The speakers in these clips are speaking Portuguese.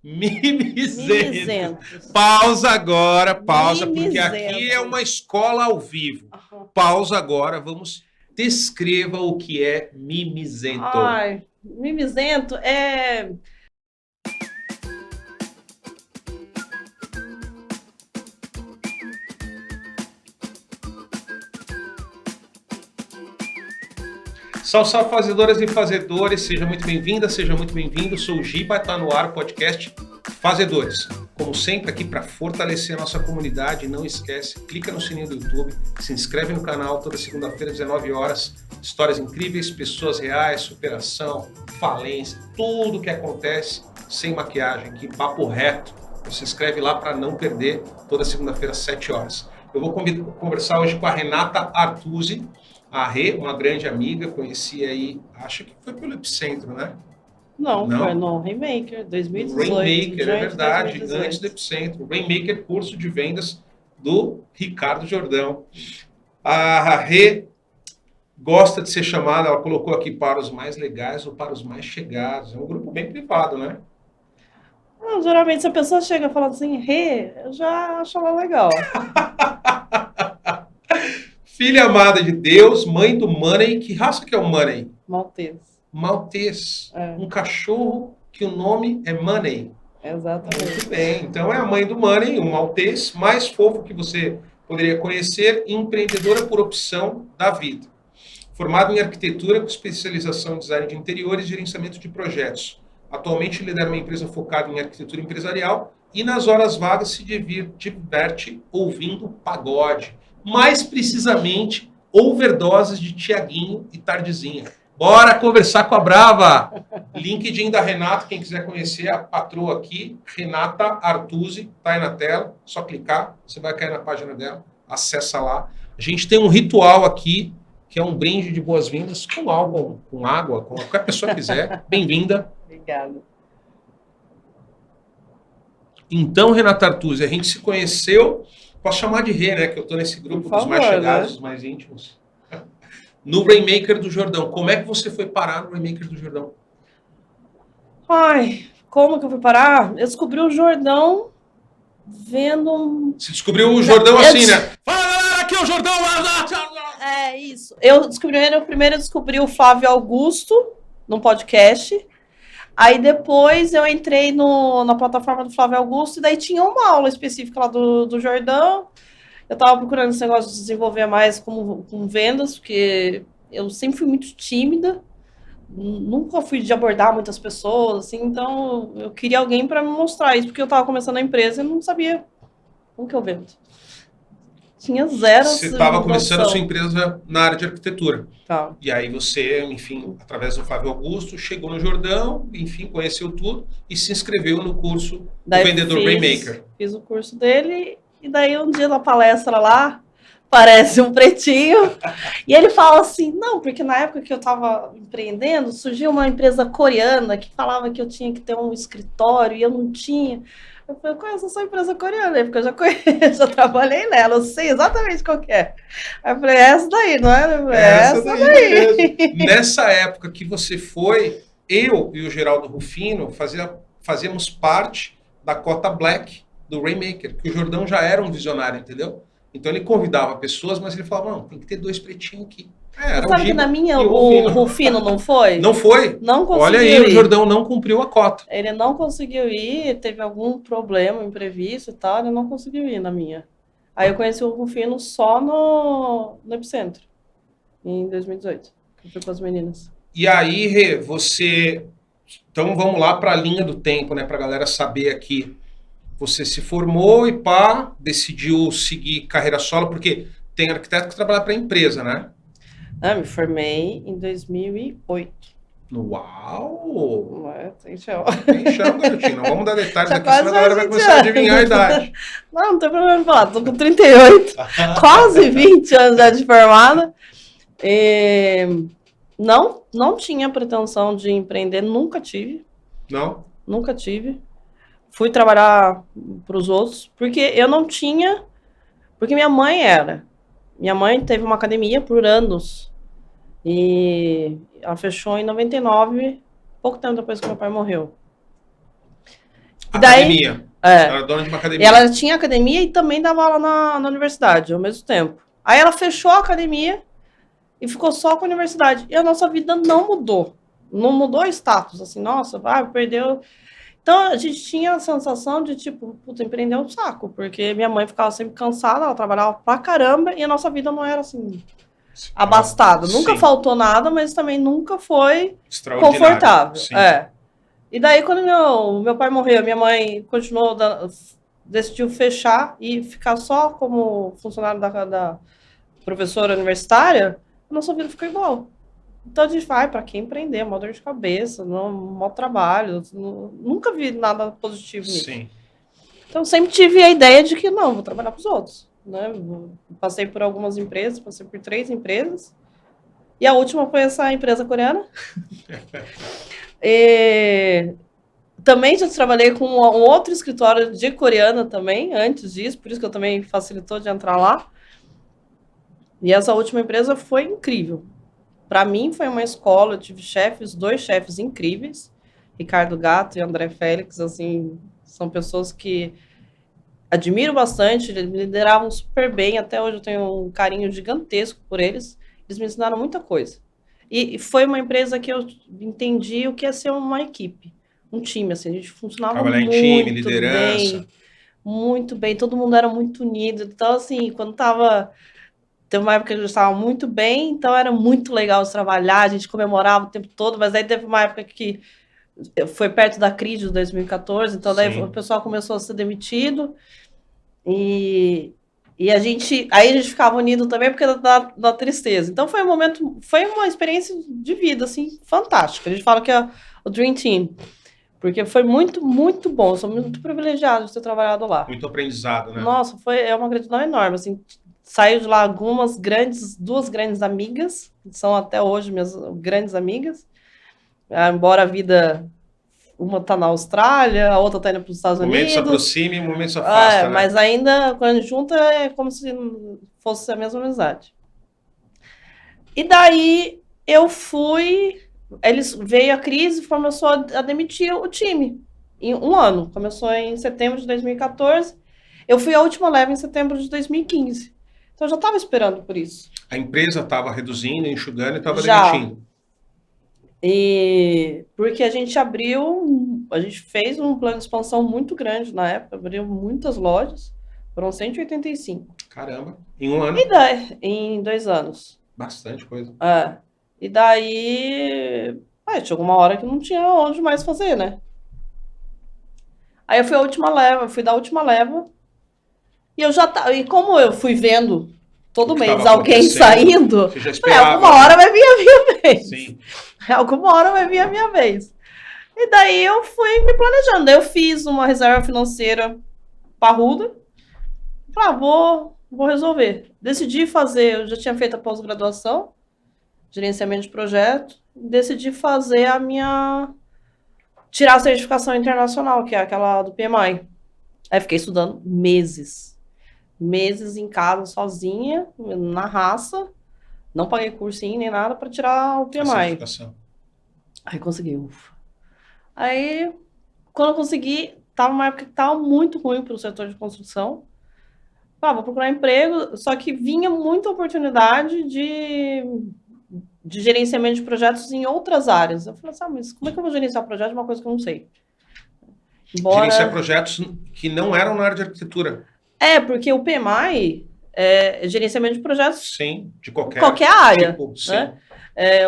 Mimizento. Pausa agora, pausa, porque aqui é uma escola ao vivo. Pausa agora, vamos... Descreva o que é mimizento. Ai, mimizento é... Salve, salve, fazedoras e fazedores, seja muito bem-vinda, seja muito bem-vindo. Sou o Giba, está no ar o podcast Fazedores. Como sempre, aqui para fortalecer a nossa comunidade, não esquece, clica no sininho do YouTube, se inscreve no canal toda segunda-feira, 19 horas. Histórias incríveis, pessoas reais, superação, falência, tudo que acontece sem maquiagem, aqui, papo reto. Se inscreve lá para não perder, toda segunda-feira, às 7 horas. Eu vou conversar hoje com a Renata Artusi. A Rê, uma grande amiga, conheci aí, acho que foi pelo Epicentro, né? Não, foi no Rainmaker, 2018. Rainmaker, é verdade, antes do Epicentro. Rainmaker, curso de vendas do Ricardo Jordão. A Rê gosta de ser chamada, ela colocou aqui para os mais legais ou para os mais chegados. É um grupo bem privado, né? Não, geralmente, se a pessoa chega falando assim, Rê, eu já acho ela legal. Filha amada de Deus, mãe do Money. Que raça que é o Money? Maltês. Maltês. É. Um cachorro que o nome é Money. Exatamente. Muito bem. Então é a mãe do Money, um maltês mais fofo que você poderia conhecer, empreendedora por opção da vida. Formado em arquitetura com especialização em design de interiores e gerenciamento de projetos. Atualmente lidera uma empresa focada em arquitetura empresarial e nas horas vagas se diverte ouvindo pagode. Mais precisamente, overdoses de Tiaguinho e Tardezinha. Bora conversar com a Brava! LinkedIn da Renata, quem quiser conhecer, a patroa aqui, Renata Artusi, tá aí na tela, só clicar, você vai cair na página dela, acessa lá. A gente tem um ritual aqui, que é um brinde de boas-vindas, com álcool, com água, com qualquer pessoa quiser. Bem-vinda. Obrigada. Então, Renata Artusi, a gente se conheceu... Posso chamar de Rê, né? Que eu tô nesse grupo dos mais chegados, dos mais íntimos. No Rainmaker do Jordão. Como é que você foi parar no Rainmaker do Jordão? Ai, como que eu fui parar? Eu descobri o Jordão vendo... Você descobriu o Jordão assim, né? Fala, galera, aqui é o Jordão! É, isso. Eu primeiro descobri o Flávio Augusto, num podcast. Aí depois eu entrei na plataforma do Flávio Augusto e daí tinha uma aula específica lá do Jordão. Eu tava procurando esse negócio de desenvolver mais com vendas, porque eu sempre fui muito tímida, nunca fui de abordar muitas pessoas, assim, então eu queria alguém para me mostrar isso, porque eu tava começando a empresa e não sabia como que eu vendo. Tinha zero. Você estava começando a sua empresa na área de arquitetura. Tá. E aí você, enfim, através do Flávio Augusto, chegou no Jordão, enfim, conheceu tudo e se inscreveu no curso do Vendedor Rainmaker. Fiz o curso dele e daí um dia na palestra lá, aparece um pretinho e ele fala assim, não, porque na época que eu estava empreendendo, surgiu uma empresa coreana que falava que eu tinha que ter um escritório e eu não tinha. Eu falei, eu conheço essa empresa coreana, porque eu já conheço, já trabalhei nela, eu sei exatamente qual que é. Aí eu falei, essa daí, não é? Falei, essa daí. Nessa época que você foi, eu e o Geraldo Rufino fazíamos parte da cota Black do Rainmaker, que o Jordão já era um visionário, entendeu? Então ele convidava pessoas, mas ele falava, não, tem que ter 2 pretinhos aqui. Sabe que na minha o Rufino não foi? Não foi? Não conseguiu. Olha aí, o Jordão não cumpriu a cota. Ele não conseguiu ir, teve algum problema imprevisto e tal, ele não conseguiu ir na minha. Aí eu conheci o Rufino só no Epicentro, em 2018, que eu fui com as meninas. E aí, Rê, você... Então vamos lá para a linha do tempo, né, para a galera saber aqui. Você se formou e decidiu seguir carreira solo, porque tem arquiteto que trabalha para a empresa, né? Me formei em 2008. Uau! Tem chão. Tem chão, garotinho. Não vamos dar detalhes aqui, senão a galera vai começar a adivinhar a idade. Não tem problema em falar. Tô com 38, quase 20 anos já de formada. Não tinha pretensão de empreender, nunca tive. Não? Nunca tive. Fui trabalhar para os outros, porque eu não tinha... Porque minha mãe era. Minha mãe teve uma academia por anos. E ela fechou em 99, pouco tempo depois que meu pai morreu. Academia. É. Ela era dona de uma academia. E ela tinha academia e também dava aula na universidade ao mesmo tempo. Aí ela fechou a academia e ficou só com a universidade. E a nossa vida não mudou. Não mudou o status, assim, nossa, perdeu. Então a gente tinha a sensação de, tipo, puta, empreender um saco, porque minha mãe ficava sempre cansada, ela trabalhava pra caramba e a nossa vida não era assim, abastada. Nunca faltou nada, mas também nunca foi confortável. Sim. É. E daí, quando meu pai morreu, minha mãe continuou, decidiu fechar e ficar só como funcionário da professora universitária, a nossa vida ficou igual. Então a gente vai, para quem empreender, uma dor de cabeça, mau trabalho, nunca vi nada positivo nisso. Sim. Então sempre tive a ideia de que não, vou trabalhar para os outros. Né? Passei por algumas empresas, passei por 3 empresas, e a última foi essa empresa coreana. Também já trabalhei com um outro escritório de coreana também, antes disso, por isso que eu também facilitou de entrar lá. E essa última empresa foi incrível. Para mim foi uma escola, eu tive 2 chefes incríveis, Ricardo Gato e André Félix, assim, são pessoas que admiro bastante, eles me lideravam super bem, até hoje eu tenho um carinho gigantesco por eles, eles me ensinaram muita coisa. E foi uma empresa que eu entendi o que é ser uma equipe, um time, assim, a gente funcionava trabalhar muito em time, liderança. bem, muito bem, todo mundo era muito unido, então assim, quando teve uma época que a gente estava muito bem, então era muito legal de trabalhar, a gente comemorava o tempo todo, mas aí teve uma época que foi perto da crise de 2014, então daí o pessoal começou a ser demitido, e aí a gente ficava unido também porque da tristeza. Então foi uma experiência de vida, assim, fantástica. A gente fala que é o Dream Team, porque foi muito, muito bom. Eu sou muito privilegiado de ter trabalhado lá. Muito aprendizado, né? Nossa, é uma gratidão enorme, assim. Saiu de lá 2 grandes amigas, que são até hoje minhas grandes amigas. Embora a vida, uma está na Austrália, a outra está indo para os Estados Unidos. O momento se aproxima e o momento se afasta, né? Mas ainda, quando a gente junta, é como se fosse a mesma amizade. E daí eu fui, veio a crise, começou a demitir o time em 1 ano. Começou em setembro de 2014. Eu fui a última leva em setembro de 2015. Então eu já estava esperando por isso. A empresa estava reduzindo, enxugando e estava demitindo. Porque a gente fez um plano de expansão muito grande na época, abriu muitas lojas, foram 185. Caramba, em 1 ano? Em 2 anos. Bastante coisa. E daí, chegou uma hora que não tinha onde mais fazer, né? Aí eu fui da última leva, e como eu fui vendo todo mês alguém saindo, você já esperava, alguma hora vai vir a minha vez. Sim. Alguma hora vai vir a minha vez. E daí eu fui me planejando. Daí eu fiz uma reserva financeira parruda. Falei, vou resolver. Decidi fazer, eu já tinha feito a pós-graduação, gerenciamento de projeto, decidi fazer tirar a certificação internacional, que é aquela do PMI. Aí fiquei estudando meses em casa, sozinha, na raça, não paguei cursinho nem nada para tirar o PMI. Aí consegui, ufa. Aí, quando eu consegui, tava uma época que tava muito ruim para o setor de construção. Vou procurar emprego, só que vinha muita oportunidade de gerenciamento de projetos em outras áreas. Eu falei assim, mas como é que eu vou gerenciar projetos de uma coisa que eu não sei? Gerenciar projetos que não eram na área de arquitetura. Porque o PMI é gerenciamento de projetos. Sim, de qualquer área. Tipo, né?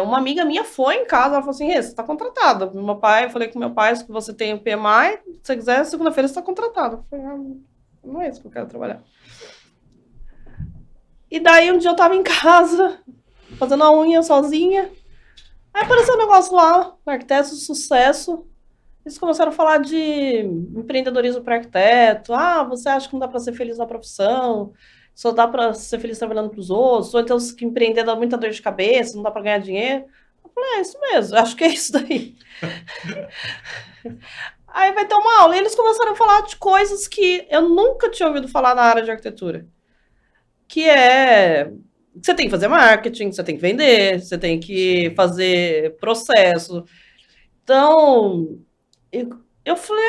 Uma amiga minha foi em casa, ela falou assim, você está contratada. Eu falei com meu pai, se você tem o PMI, se você quiser, segunda-feira você está contratada. Eu falei, não é isso que eu quero trabalhar. E daí um dia eu estava em casa, fazendo a unha sozinha. Aí apareceu um negócio lá, arquitetos de sucesso. Eles começaram a falar de empreendedorismo para arquiteto. Você acha que não dá para ser feliz na profissão? Só dá para ser feliz trabalhando para os outros? Ou então que empreender dá muita dor de cabeça, não dá para ganhar dinheiro? Eu falei, é isso mesmo, acho que é isso daí. Aí vai ter uma aula. E eles começaram a falar de coisas que eu nunca tinha ouvido falar na área de arquitetura. Que é... Você tem que fazer marketing, você tem que vender, você tem que fazer processo. Então... Eu falei,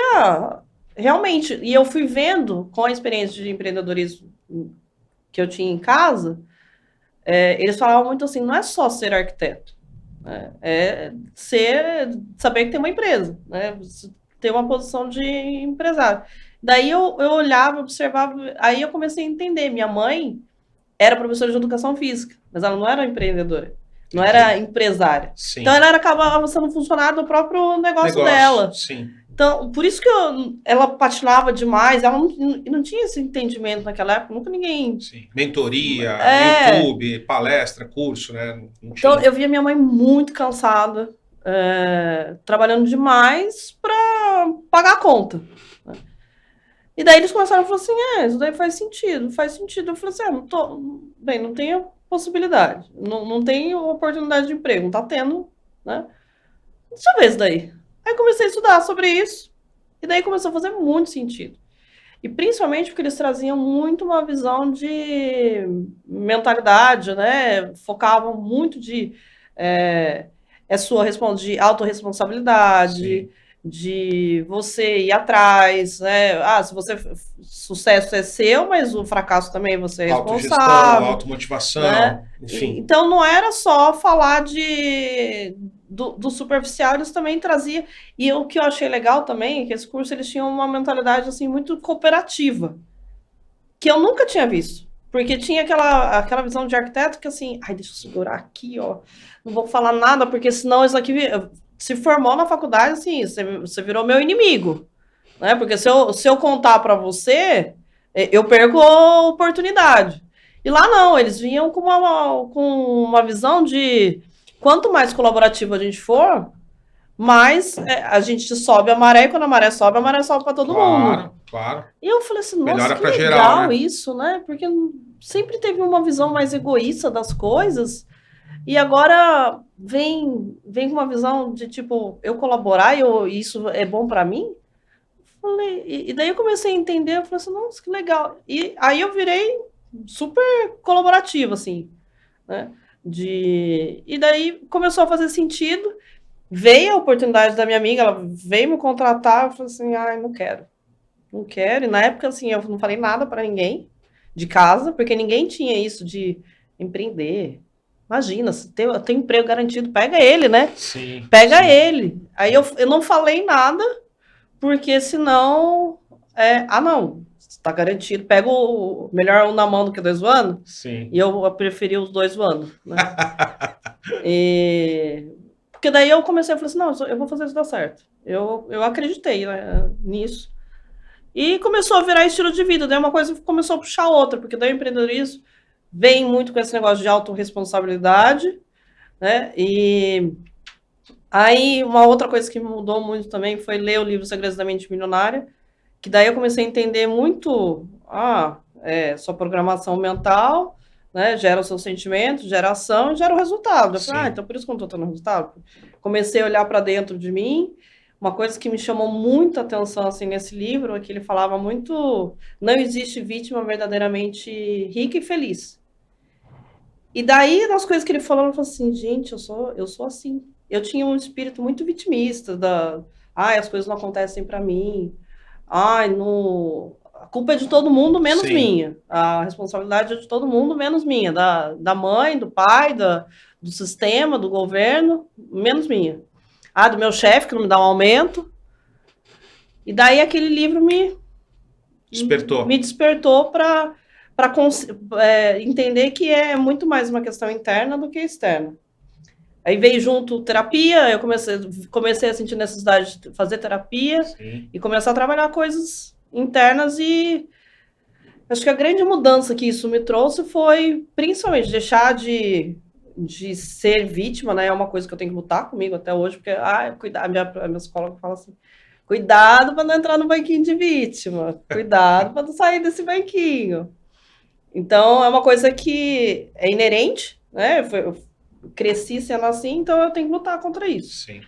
realmente, e eu fui vendo, com a experiência de empreendedorismo que eu tinha em casa, eles falavam muito assim, não é só ser arquiteto, né? Saber que tem uma empresa, né? Ter uma posição de empresário. Daí eu olhava, observava, aí eu comecei a entender. Minha mãe era professora de educação física, mas ela não era empreendedora, não era empresária. Sim. Então ela acabava sendo funcionária do próprio negócio dela. Sim. Então, por isso que ela patinava demais, ela não tinha esse entendimento naquela época, nunca ninguém... Sim. Mentoria, YouTube, palestra, curso, né? Então, eu via minha mãe muito cansada, trabalhando demais para pagar a conta. Né? E daí eles começaram a falar assim, isso daí faz sentido. Eu falei assim, não tenho possibilidade, não tenho oportunidade de emprego, não tá tendo, né? Deixa eu ver isso daí. Aí comecei a estudar sobre isso, e daí começou a fazer muito sentido. E principalmente porque eles traziam muito uma visão de mentalidade, né? Focavam muito de autorresponsabilidade, de você ir atrás, né? Se sucesso é seu, mas o fracasso também você é responsável. Autogestão, automotivação, né? enfim. Então não era só falar do superficial, eles também traziam. E o que eu achei legal também é que esse curso eles tinham uma mentalidade assim muito cooperativa, que eu nunca tinha visto. Porque tinha aquela visão de arquiteto que assim, deixa eu segurar aqui, ó. Não vou falar nada, porque senão isso aqui se formou na faculdade, assim, você virou meu inimigo. Né? Porque se eu contar para você, eu perco a oportunidade. E lá não, eles vinham com uma visão de quanto mais colaborativo a gente for, mais a gente sobe a maré, e quando a maré sobe para todo mundo. Claro. E eu falei assim, nossa, melhora que pra legal geral, né? isso, né? Porque sempre teve uma visão mais egoísta das coisas, e agora vem com uma visão de tipo, eu colaborar e isso é bom para mim. E daí eu comecei a entender, eu falei assim, nossa, que legal. E aí eu virei super colaborativa, assim, né? E daí começou a fazer sentido. Veio a oportunidade da minha amiga, ela veio me contratar, eu falei assim, não quero. Não quero. E na época, assim, eu não falei nada para ninguém de casa, porque ninguém tinha isso de empreender. Imagina, se tem emprego garantido, pega ele, né? Sim. Pega ele. Aí eu não falei nada, porque senão, não, está garantido, pega o melhor um na mão do que dois voando. Sim. E eu preferi os dois voando, né? Porque daí eu comecei a falar assim, não, eu vou fazer isso dar certo. Eu acreditei, né, nisso. E começou a virar estilo de vida, daí uma coisa começou a puxar a outra, porque daí o empreendedorismo vem muito com esse negócio de autorresponsabilidade, né? E aí, uma outra coisa que mudou muito também foi ler o livro Segredos da Mente Milionária, que daí eu comecei a entender muito, sua programação mental, né, gera os seus sentimentos, gera ação e gera o resultado. Eu falei, então por isso que eu não estou tendo resultado. Comecei a olhar para dentro de mim. Uma coisa que me chamou muita atenção assim, nesse livro é que ele falava muito, não existe vítima verdadeiramente rica e feliz. E daí, das coisas que ele falou, eu falei assim, gente, eu sou assim. Eu tinha um espírito muito vitimista, as coisas não acontecem para mim, a culpa é de todo mundo, menos minha. A responsabilidade é de todo mundo, menos minha. Da mãe, do pai, do sistema, do governo, menos minha. Do meu chefe, que não me dá um aumento. E daí aquele livro me despertou para entender que é muito mais uma questão interna do que externa. Aí veio junto terapia, eu comecei a sentir necessidade de fazer terapia. Sim. E começar a trabalhar coisas internas, e acho que a grande mudança que isso me trouxe foi principalmente deixar de ser vítima, né? É uma coisa que eu tenho que lutar comigo até hoje, porque a minha psicóloga fala assim, cuidado para não entrar no banquinho de vítima, cuidado para não sair desse banquinho. Então é uma coisa que é inerente, né? Eu cresci sendo assim, então eu tenho que lutar contra isso. Sim.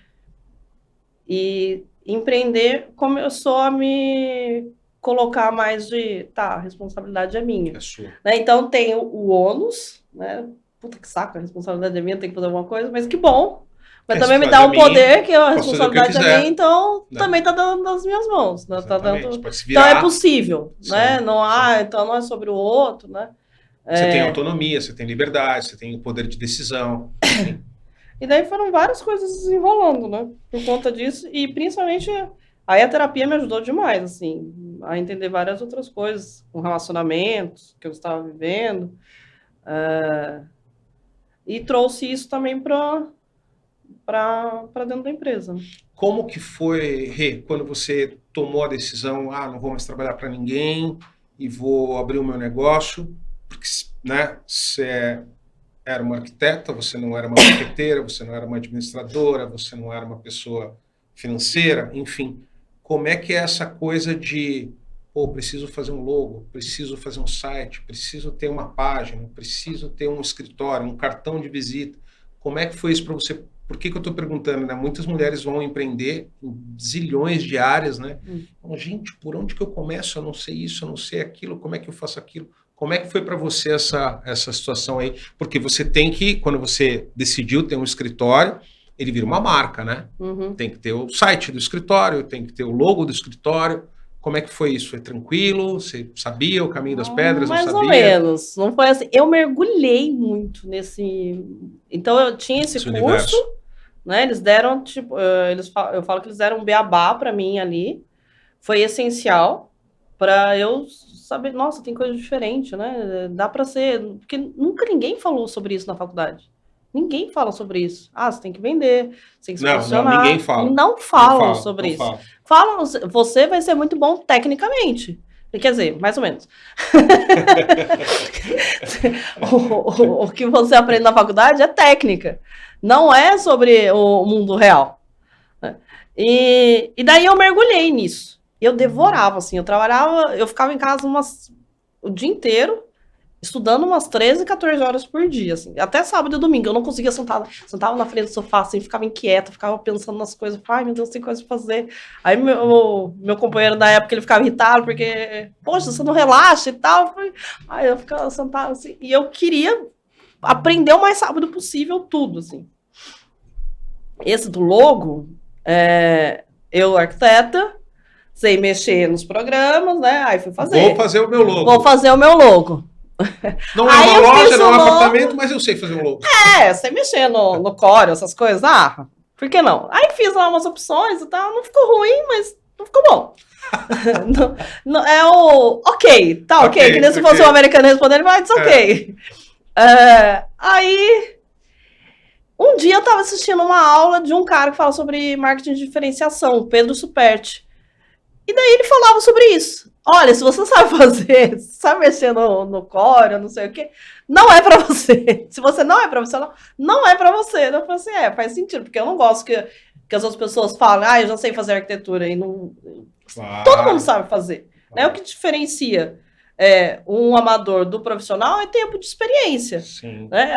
E empreender começou a me colocar mais a responsabilidade é minha. É sua. Né? Então tem o ônus, né? Puta que saco, a responsabilidade é minha, tem que fazer alguma coisa, mas que bom, Mas É, também se me faz dá a o mim, poder, que a posso fazer o que eu responsabilidade é quiser. minha, então Né? também tá dando nas minhas mãos, né? Tá Exatamente. dando... Pode se Então é virar. possível, né? Sim, Não sim. então não é sobre o outro, né? Você tem autonomia, você tem liberdade, você tem o poder de decisão. Enfim. E daí foram várias coisas desenrolando, né? Por conta disso. E principalmente aí a terapia me ajudou demais, assim, a entender várias outras coisas, com relacionamentos que eu estava vivendo. E trouxe isso também para dentro da empresa. Como que foi, Rê, quando você tomou a decisão, não vou mais trabalhar para ninguém e vou abrir o meu negócio? Porque, né, você era uma arquiteta, você não era uma marqueteira, você não era uma administradora, você não era uma pessoa financeira, enfim. Como é que é essa coisa de, preciso fazer um logo, preciso fazer um site, preciso ter uma página, preciso ter um escritório, um cartão de visita. Como é que foi isso para você? Por que eu estou perguntando, né? Muitas mulheres vão empreender em zilhões de áreas, né? Gente, por onde que eu começo? Eu não sei isso, eu não sei aquilo, como é que eu faço aquilo? Como é que foi para você essa situação aí? Porque você tem que, quando você decidiu ter um escritório, ele vira uma marca, né? Tem que ter o site do escritório, tem que ter o logo do escritório. Como é que foi isso? Foi tranquilo? Você sabia o caminho das pedras? Mais não sabia? ou menos. Não foi assim. Eu mergulhei muito nesse. Então eu tinha esse curso, universo. Né? Eles deram, tipo, eu falo que eles deram um beabá para mim ali. Foi essencial para eu saber, nossa, tem coisa diferente, né? Dá para ser, porque nunca ninguém falou sobre isso na faculdade. Ninguém fala sobre isso. Você tem que vender, você tem que se posicionar. Não, ninguém fala. Não falam sobre isso. Falam, você vai ser muito bom tecnicamente. Quer dizer, mais ou menos. o que você aprende na faculdade é técnica. Não é sobre o mundo real. E daí eu mergulhei nisso. Eu devorava, assim, eu ficava em casa o dia inteiro, estudando umas 13, 14 horas por dia, assim. Até sábado e domingo, eu não conseguia sentar, sentava na frente do sofá, assim, ficava inquieta, ficava pensando nas coisas, ai meu Deus, tem coisa pra fazer. Aí meu companheiro na época, ele ficava irritado, porque, poxa, você não relaxa e tal. Aí eu ficava sentada, assim, e eu queria aprender o mais rápido possível tudo, assim. Esse do logo, eu, arquiteta, sei mexer nos programas, né? Aí fui fazer. Vou fazer o meu logo. Vou fazer o meu logo. Não é uma loja, não é um apartamento, mas eu sei fazer um logo. Sei mexer no Corel, essas coisas. Por que não? Aí fiz lá umas opções e tal. Não ficou ruim, mas não ficou bom. É o ok, tá ok. Que nem se fosse um americano responder, ele vai, it's ok. Aí, um dia eu tava assistindo uma aula de um cara que fala sobre marketing de diferenciação, o Pedro Superti. E daí ele falava sobre isso. Olha, se você sabe fazer, sabe mexer no Core, não sei o quê, não é pra você. Se você não é profissional, não é pra você. Eu falei assim, faz sentido, porque eu não gosto que as outras pessoas falem, eu já sei fazer arquitetura, e não... Claro. Todo mundo sabe fazer. Claro. Né? O que diferencia um amador do profissional é tempo de experiência. Sim. Né?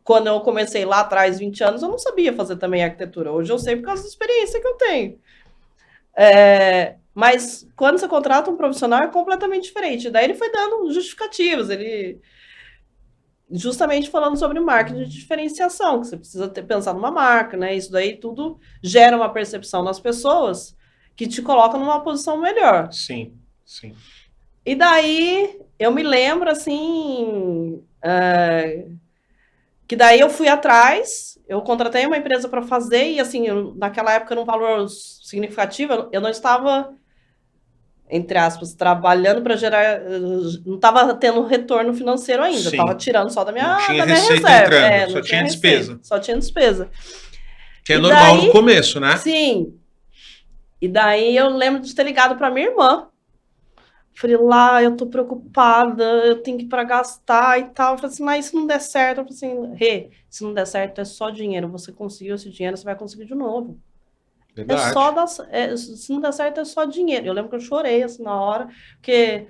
Quando eu comecei lá atrás, 20 anos, eu não sabia fazer também arquitetura. Hoje eu sei por causa da experiência que eu tenho. Mas quando você contrata um profissional é completamente diferente. Daí ele foi dando justificativas, ele justamente falando sobre marketing de diferenciação, que você precisa pensar numa marca, né? Isso daí tudo gera uma percepção nas pessoas que te coloca numa posição melhor. Sim, sim. E daí eu me lembro assim que daí eu fui atrás, eu contratei uma empresa para fazer e assim, naquela época num valor significativo, eu não estava, entre aspas, trabalhando para gerar, não estava tendo retorno financeiro ainda, estava tirando só da minha reserva. Não tinha receita entrando, só tinha despesa. Só tinha despesa. Que é normal no começo, né? Sim. E daí eu lembro de ter ligado para minha irmã. Falei, lá, eu tô preocupada, eu tenho que ir pra gastar e tal. Eu falei assim, mas se não der certo, eu falei assim, se não der certo é só dinheiro. Você conseguiu esse dinheiro, você vai conseguir de novo. Verdade. Se não der certo é só dinheiro. Eu lembro que eu chorei assim na hora, porque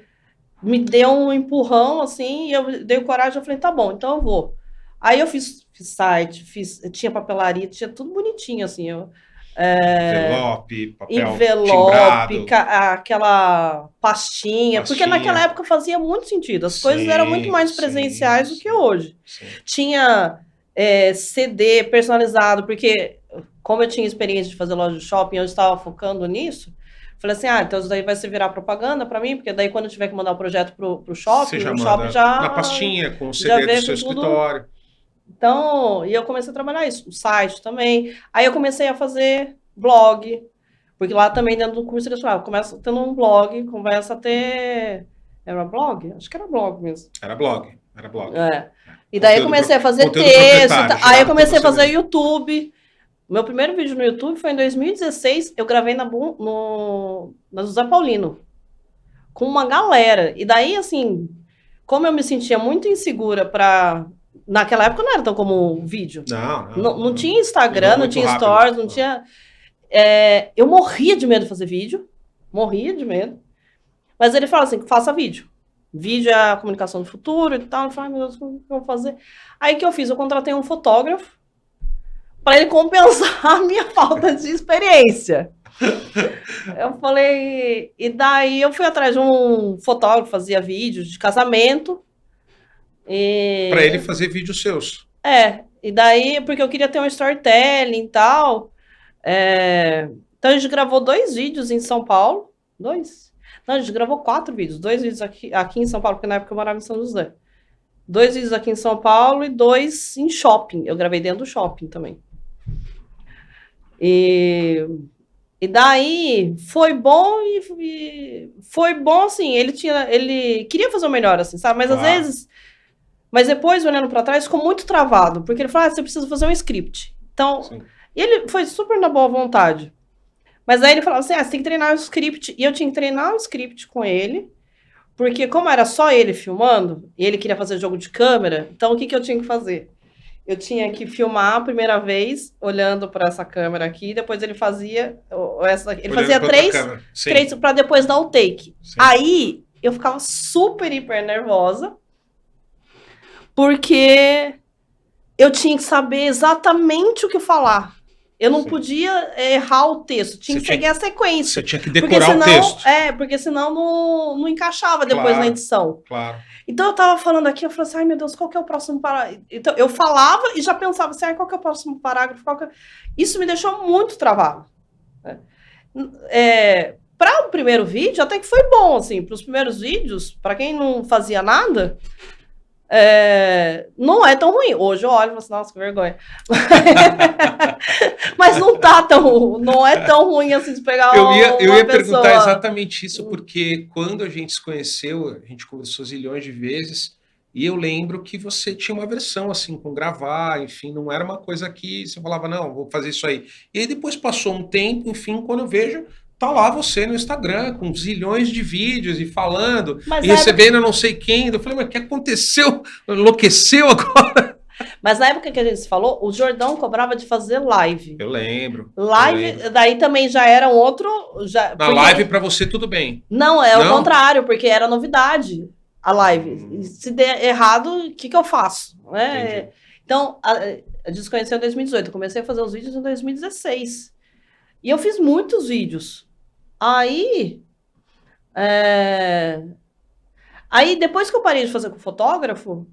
me deu um empurrão assim, e eu dei coragem, eu falei, tá bom, então eu vou. Aí eu fiz site, tinha papelaria, tinha tudo bonitinho assim, envelope, papel timbrado. Aquela pastinha, porque naquela época fazia muito sentido, as coisas eram muito mais presenciais do que hoje. Sim. Tinha CD personalizado, porque como eu tinha experiência de fazer loja de shopping, eu estava focando nisso, falei assim, então isso daí vai se virar propaganda para mim, porque daí quando eu tiver que mandar o projeto pro shopping, Você já o manda shopping já na pastinha, com o já CD do vê seu com tudo. escritório. Então, e eu comecei a trabalhar isso, o site também. Aí eu comecei a fazer blog, porque lá também dentro do curso eles falavam, começa tendo um blog, começa a ter... Era blog? Acho que era blog mesmo. Era blog, era blog. E daí eu comecei a fazer texto, aí eu comecei a fazer YouTube. Meu primeiro vídeo no YouTube foi em 2016, eu gravei na José Paulino, com uma galera. E daí, assim, como eu me sentia muito insegura para... Naquela época não era tão como vídeo. Não tinha Instagram, não tinha stories, não tinha... eu morria de medo de fazer vídeo. Morria de medo. Mas ele falou assim, faça vídeo. Vídeo é a comunicação do futuro e tal. Eu falei, meu Deus, como que eu vou fazer? Aí que eu fiz? Eu contratei um fotógrafo para ele compensar a minha falta de experiência. Eu falei... E daí eu fui atrás de um fotógrafo que fazia vídeos de casamento. Para ele fazer vídeos seus. E daí, porque eu queria ter um storytelling e tal. Então a gente gravou 2 vídeos em São Paulo. 2? Não, a gente gravou 4 vídeos. 2 vídeos aqui em São Paulo, porque na época eu morava em São José. 2 vídeos aqui em São Paulo e 2 em shopping. Eu gravei dentro do shopping também. E daí foi bom e foi bom, assim, ele queria fazer o melhor, assim, sabe? Mas às vezes... Mas depois, olhando para trás, ficou muito travado, porque ele falou, você precisa fazer um script. Então, e ele foi super na boa vontade. Mas aí ele falou assim, você tem que treinar o script. E eu tinha que treinar o script com ele, porque como era só ele filmando, e ele queria fazer jogo de câmera, então o que eu tinha que fazer? Eu tinha que filmar a primeira vez, olhando para essa câmera aqui, depois ele fazia ele fazia 3 para depois dar o take. Sim. Aí, eu ficava super, hiper nervosa, porque eu tinha que saber exatamente o que falar. Eu não podia errar o texto, tinha que seguir a sequência. Você tinha que decorar o texto. Porque senão não encaixava depois na edição. Claro. Então eu tava falando aqui, eu falei assim, meu Deus, qual que é o próximo parágrafo? Então eu falava e já pensava assim, qual que é o próximo parágrafo? Isso me deixou muito travado. Para o primeiro vídeo, até que foi bom, assim, para os primeiros vídeos, para quem não fazia nada... não é tão ruim. Hoje eu olho e falo assim, nossa, que vergonha. Mas não é tão ruim assim de pegar eu ia perguntar exatamente isso, porque quando a gente se conheceu, a gente conversou zilhões de vezes, e eu lembro que você tinha uma versão assim, com gravar, enfim, não era uma coisa que você falava, não, vou fazer isso aí. E aí depois passou um tempo, enfim, quando eu vejo... Tá lá você no Instagram, com zilhões de vídeos e falando, e recebendo não sei quem. Eu falei, mas o que aconteceu? Enlouqueceu agora? Mas na época que a gente se falou, o Jordão cobrava de fazer live. Eu lembro. Live, daí também já era um outro... Live pra você tudo bem. Não, o contrário, porque era novidade a live. Se der errado, o que eu faço? Então, a gente se conheceu em 2018. Eu comecei a fazer os vídeos em 2016. E eu fiz muitos vídeos. Aí, depois que eu parei de fazer com fotógrafo,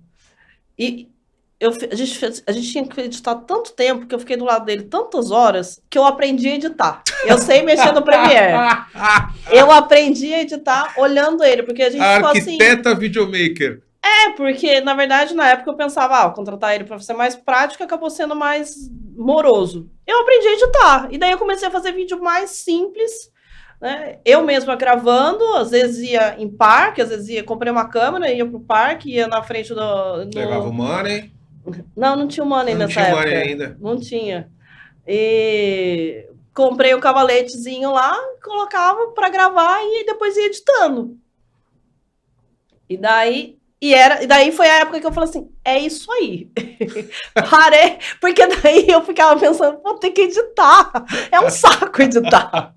a gente tinha que editar tanto tempo, que eu fiquei do lado dele tantas horas, que eu aprendi a editar. Eu sei mexer no Premiere. Eu aprendi a editar olhando ele, porque a gente ficou assim... Arquiteta videomaker. Porque, na verdade, na época eu pensava, contratar ele para ser mais prático, acabou sendo mais moroso. Eu aprendi a editar, e daí eu comecei a fazer vídeo mais simples, né? Eu mesma gravando, às vezes ia em parque, às vezes comprei uma câmera, ia pro parque, ia na frente Levava o money? Não tinha o money nessa época. Não tinha money ainda? Não tinha. E comprei o cavaletezinho lá, colocava para gravar e depois ia editando. E daí foi a época que eu falei assim, é isso aí. Parei, porque daí eu ficava pensando, vou ter que editar. É um saco editar.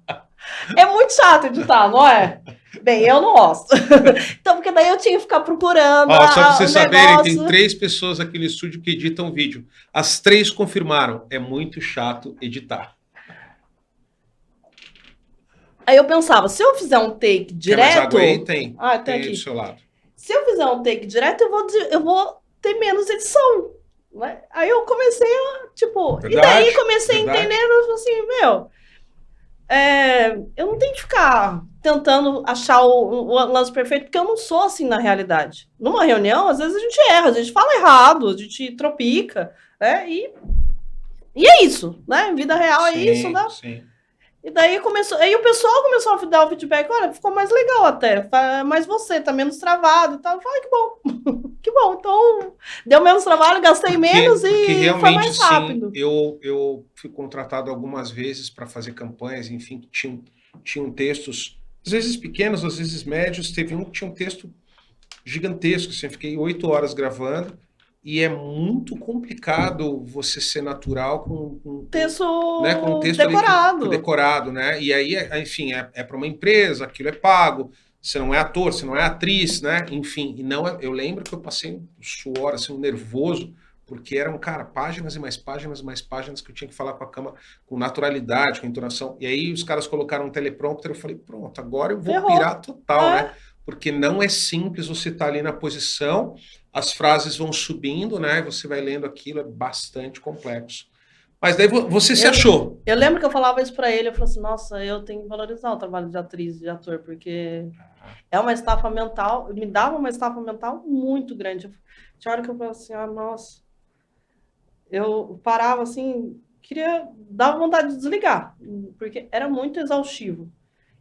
É muito chato editar, não é? Bem, eu não gosto. Então, porque daí eu tinha que ficar procurando. Só pra vocês saberem, tem 3 pessoas aqui no estúdio que editam vídeo. As 3 confirmaram, é muito chato editar. Aí eu pensava, se eu fizer um take direto... Quer mais água aí? Tem. Tem aqui do seu lado. Se eu fizer um take direto, eu vou ter menos edição. Aí eu comecei a, tipo, e Verdade, daí comecei a verdade. entender, assim, eu não tenho que ficar tentando achar o lance perfeito, porque eu não sou assim na realidade. Numa reunião, às vezes a gente erra, a gente fala errado, a gente tropica, né? E é isso, né? Vida real é isso, Sim, né? sim. E daí começou, aí o pessoal começou a dar o feedback, olha, ficou mais legal até, mas você tá menos travado e tal. Eu falei, que bom, que bom. Então, deu menos trabalho, gastei menos Porque e foi realmente, mais sim, rápido. eu fui contratado algumas vezes para fazer campanhas, enfim, que tinham textos, às vezes pequenos, às vezes médios. Teve um que tinha um texto gigantesco, assim, eu fiquei 8 horas gravando, e é muito complicado você ser natural né, com um Texto texto ali que decorado. decorado, né? E aí, enfim, é para uma empresa, aquilo é pago, você não é ator, você não é atriz, né? Enfim, e não eu lembro que eu passei um suor, assim, um nervoso, porque eram, cara, páginas e mais páginas que eu tinha que falar com a câmera com naturalidade, com entonação. E aí os caras colocaram um teleprompter, eu falei, pronto, agora eu vou Ferrou. pirar total, né? É, Porque não é simples você estar ali na posição, as frases vão subindo, né? Você vai lendo aquilo, é bastante complexo. Mas daí você se eu, achou. eu lembro que eu falava isso pra ele, eu falei assim, nossa, eu tenho que valorizar o trabalho de atriz, de ator, porque é uma estafa mental, me dava uma estafa mental muito grande. Tinha hora que eu falava assim, ah, nossa, eu parava assim, queria, dava vontade de desligar, porque era muito exaustivo.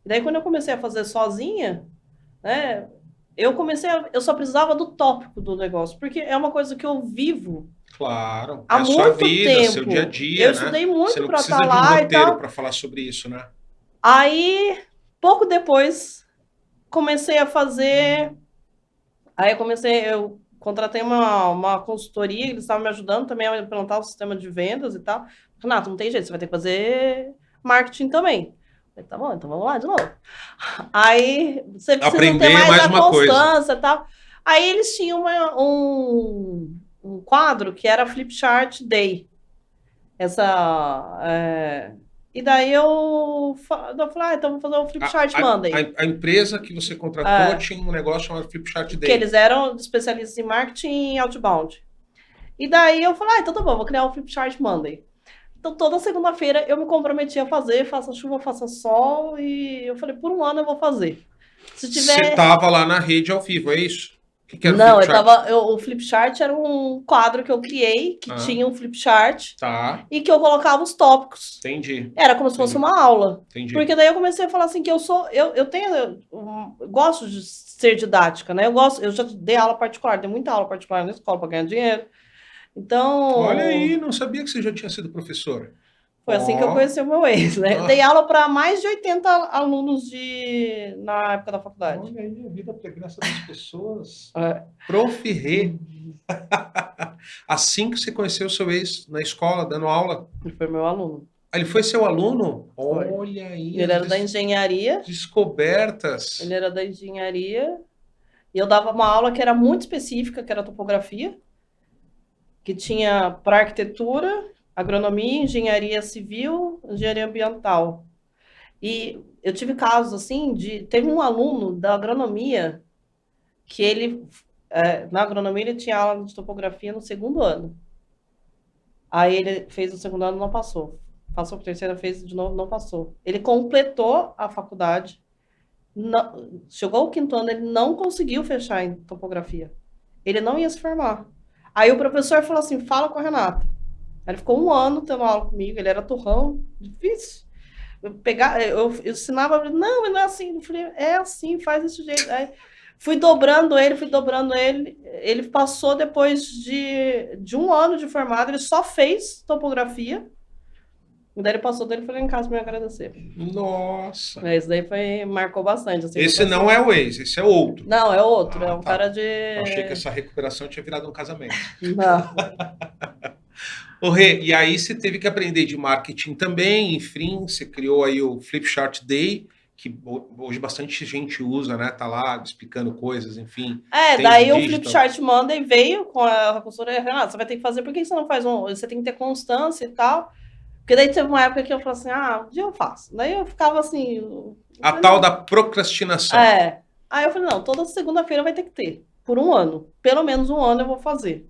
E daí quando eu comecei a fazer sozinha, né, eu só precisava do tópico do negócio, porque é uma coisa que eu vivo Claro, é há a sua muito vida, seu dia a tempo. Eu dia, né? estudei Você muito não para estar precisa de um lá e roteiro tal. para falar sobre isso, né? Aí, pouco depois, comecei a fazer. Aí eu contratei uma consultoria, eles estavam me ajudando também a implantar o sistema de vendas e tal. Renato, não tem jeito, você vai ter que fazer marketing também. Eu falei, tá bom, então vamos lá de novo. Aí você precisa ter Aprender mais mais a uma coisa. constância e tal. Aí eles tinham um quadro que era Flip Chart Day. Essa. E daí eu falei, então vou fazer o Flip Chart Monday. A empresa que você contratou É, tinha um negócio chamado Flipchart que Day. eles eram especialistas em marketing outbound. E daí eu falei, então tá bom, vou criar o Flip Chart Monday. Então toda segunda-feira eu me comprometi a fazer, faça chuva, faça sol, e eu falei, por um ano eu vou fazer. Se Você tiver. estava lá na rede ao vivo, é isso? O que era o Não, Flipchart? o Flip Chart era um quadro que eu criei, que Ah, tinha um Flip Chart, tá, e que eu colocava os tópicos. entendi, Era como se fosse entendi, uma aula. entendi. Porque daí eu comecei a falar assim que eu tenho, eu gosto de ser didática, né? Eu já dei aula particular, dei muita aula particular na escola para ganhar dinheiro. Olha aí, Então, não sabia que você já tinha sido professor. foi assim que eu Ó, conheci o meu ex, né? Eu dei ah, aula para mais de 80 alunos na época da faculdade. olha aí a vida pregressa das pessoas. É. Prof. Rê. Assim que você conheceu o seu ex na escola, dando aula, Ele foi meu aluno. ele foi seu aluno? Foi. Olha aí Ele as era da engenharia. Ele descobertas. era da engenharia. E eu dava uma aula que era muito específica, que era topografia, que tinha para arquitetura, agronomia, engenharia civil, engenharia ambiental. E eu tive casos assim de. Teve um aluno da agronomia que na agronomia ele tinha aula de topografia no segundo ano. Aí ele fez o segundo ano, não passou. Passou para o terceiro, fez de novo, não passou. Ele completou a faculdade, chegou ao quinto ano, ele não conseguiu fechar em topografia. Ele não ia se formar. Aí o professor falou assim: fala com a Renata. Aí ele ficou um ano tendo aula comigo, ele era turrão, difícil. Eu ensinava, não, mas não é assim. Eu falei, é assim, faz desse jeito. Aí fui dobrando ele. Ele passou depois de um ano de formado, ele só fez topografia. E daí ele passou dele e foi lá em casa me agradecer. Nossa. Isso daí marcou bastante. Assim, Esse não é o ex, esse é outro. não, é outro, é Ah, um tá. cara de. Eu achei que essa recuperação tinha virado um casamento. Não. Ô, Rê, e aí você teve que aprender de marketing também, enfim, você criou aí o Flipchart Day, que hoje bastante gente usa, né? Tá lá explicando coisas, enfim. Tem de Daí o digital. Flipchart Monday veio com a consultoria, Renata, você vai ter que fazer, por que você não faz você tem que ter constância e tal. Porque daí teve uma época que eu falei assim, um dia eu faço. Daí eu ficava assim. A tal da procrastinação. Aí eu falei, não, toda segunda-feira vai ter que ter, por um ano. Pelo menos um ano eu vou fazer.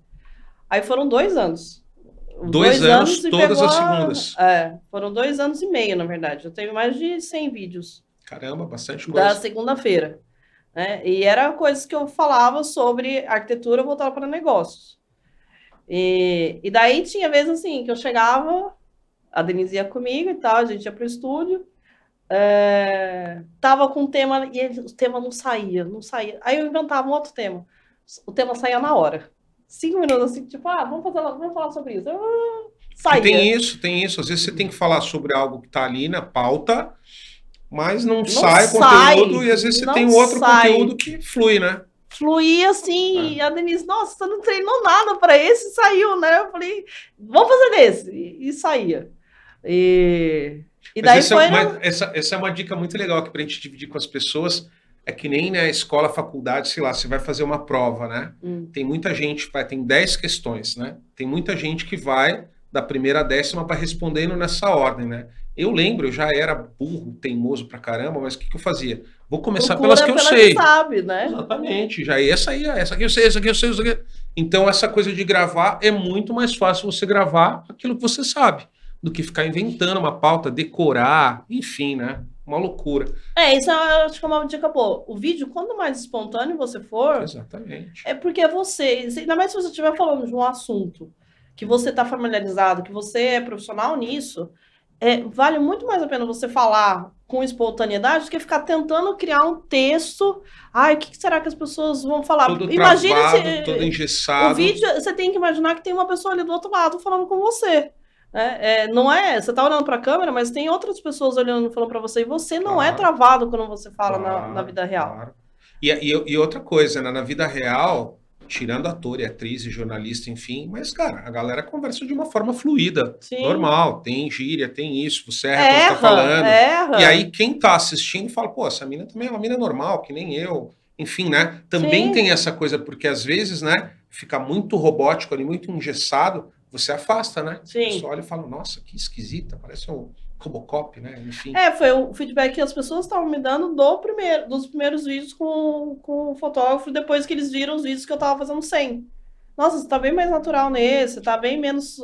Aí foram 2 anos. 2 anos, e todas pegou as segundas. foram 2 anos e meio, na verdade. Eu tenho mais de 100 vídeos Caramba, bastante da coisa. segunda-feira. Né? E era coisas que eu falava sobre arquitetura voltada para negócios. E daí tinha vezes assim, que eu chegava, a Denise ia comigo e tal, a gente ia pro estúdio, tava com um tema, e o tema não saía, não saía. Aí eu inventava um outro tema. O tema saía na hora. 5 minutos assim, tipo, vamos falar sobre isso. Porque Saía. tem isso. Às vezes você tem que falar sobre algo que está ali na pauta, mas não Não sai o sai, conteúdo, e às vezes você não tem um outro sai. conteúdo que flui, né? Fluía assim, e a Denise, nossa, você não treinou nada para esse, e saiu, né? Eu falei, vamos fazer desse, e saía. E daí foi. Essa é uma dica muito legal que para a gente dividir com as pessoas. É que nem na escola, faculdade, sei lá, você vai fazer uma prova, né? Tem muita gente, tem 10 questões, né? Tem muita gente que vai da primeira à 10ª para respondendo nessa ordem, né? Eu lembro, eu já era burro, teimoso pra caramba, mas o que eu fazia? Vou começar pelas que eu sei. Que sabe, né? Exatamente, já essa aqui eu sei, essa aqui eu sei, essa aqui. Então essa coisa de gravar é muito mais fácil você gravar aquilo que você sabe, do que ficar inventando uma pauta, decorar, enfim, né? Uma loucura. Isso eu acho que é uma dica boa. O vídeo, quanto mais espontâneo você for... Exatamente. É porque você... Ainda mais se você estiver falando de um assunto que você está familiarizado, que você é profissional nisso, vale muito mais a pena você falar com espontaneidade do que ficar tentando criar um texto. O que será que as pessoas vão falar? Todo Imagina travado, todo engessado. O vídeo, você tem que imaginar que tem uma pessoa ali do outro lado falando com você. Não é, você tá olhando para a câmera, mas tem outras pessoas olhando e falando para você, e você não é travado quando você fala na vida real. Claro. E outra coisa, né? Na vida real, tirando ator e atriz e jornalista, enfim, mas, cara, a galera conversa de uma forma fluida, normal, tem gíria, tem isso, você erra quando tá falando. E aí quem tá assistindo fala, pô, essa mina também é uma mina normal, que nem eu. Enfim, né? Também tem essa coisa, porque às vezes, né, fica muito robótico ali, muito engessado, você afasta, né? Sim. Você olha e fala, nossa, que esquisita, parece um Robocop, né? Enfim. Foi o feedback que as pessoas estavam me dando dos primeiros vídeos com o fotógrafo, depois que eles viram os vídeos que eu tava fazendo sem. Nossa, você tá bem mais natural nesse, tá bem menos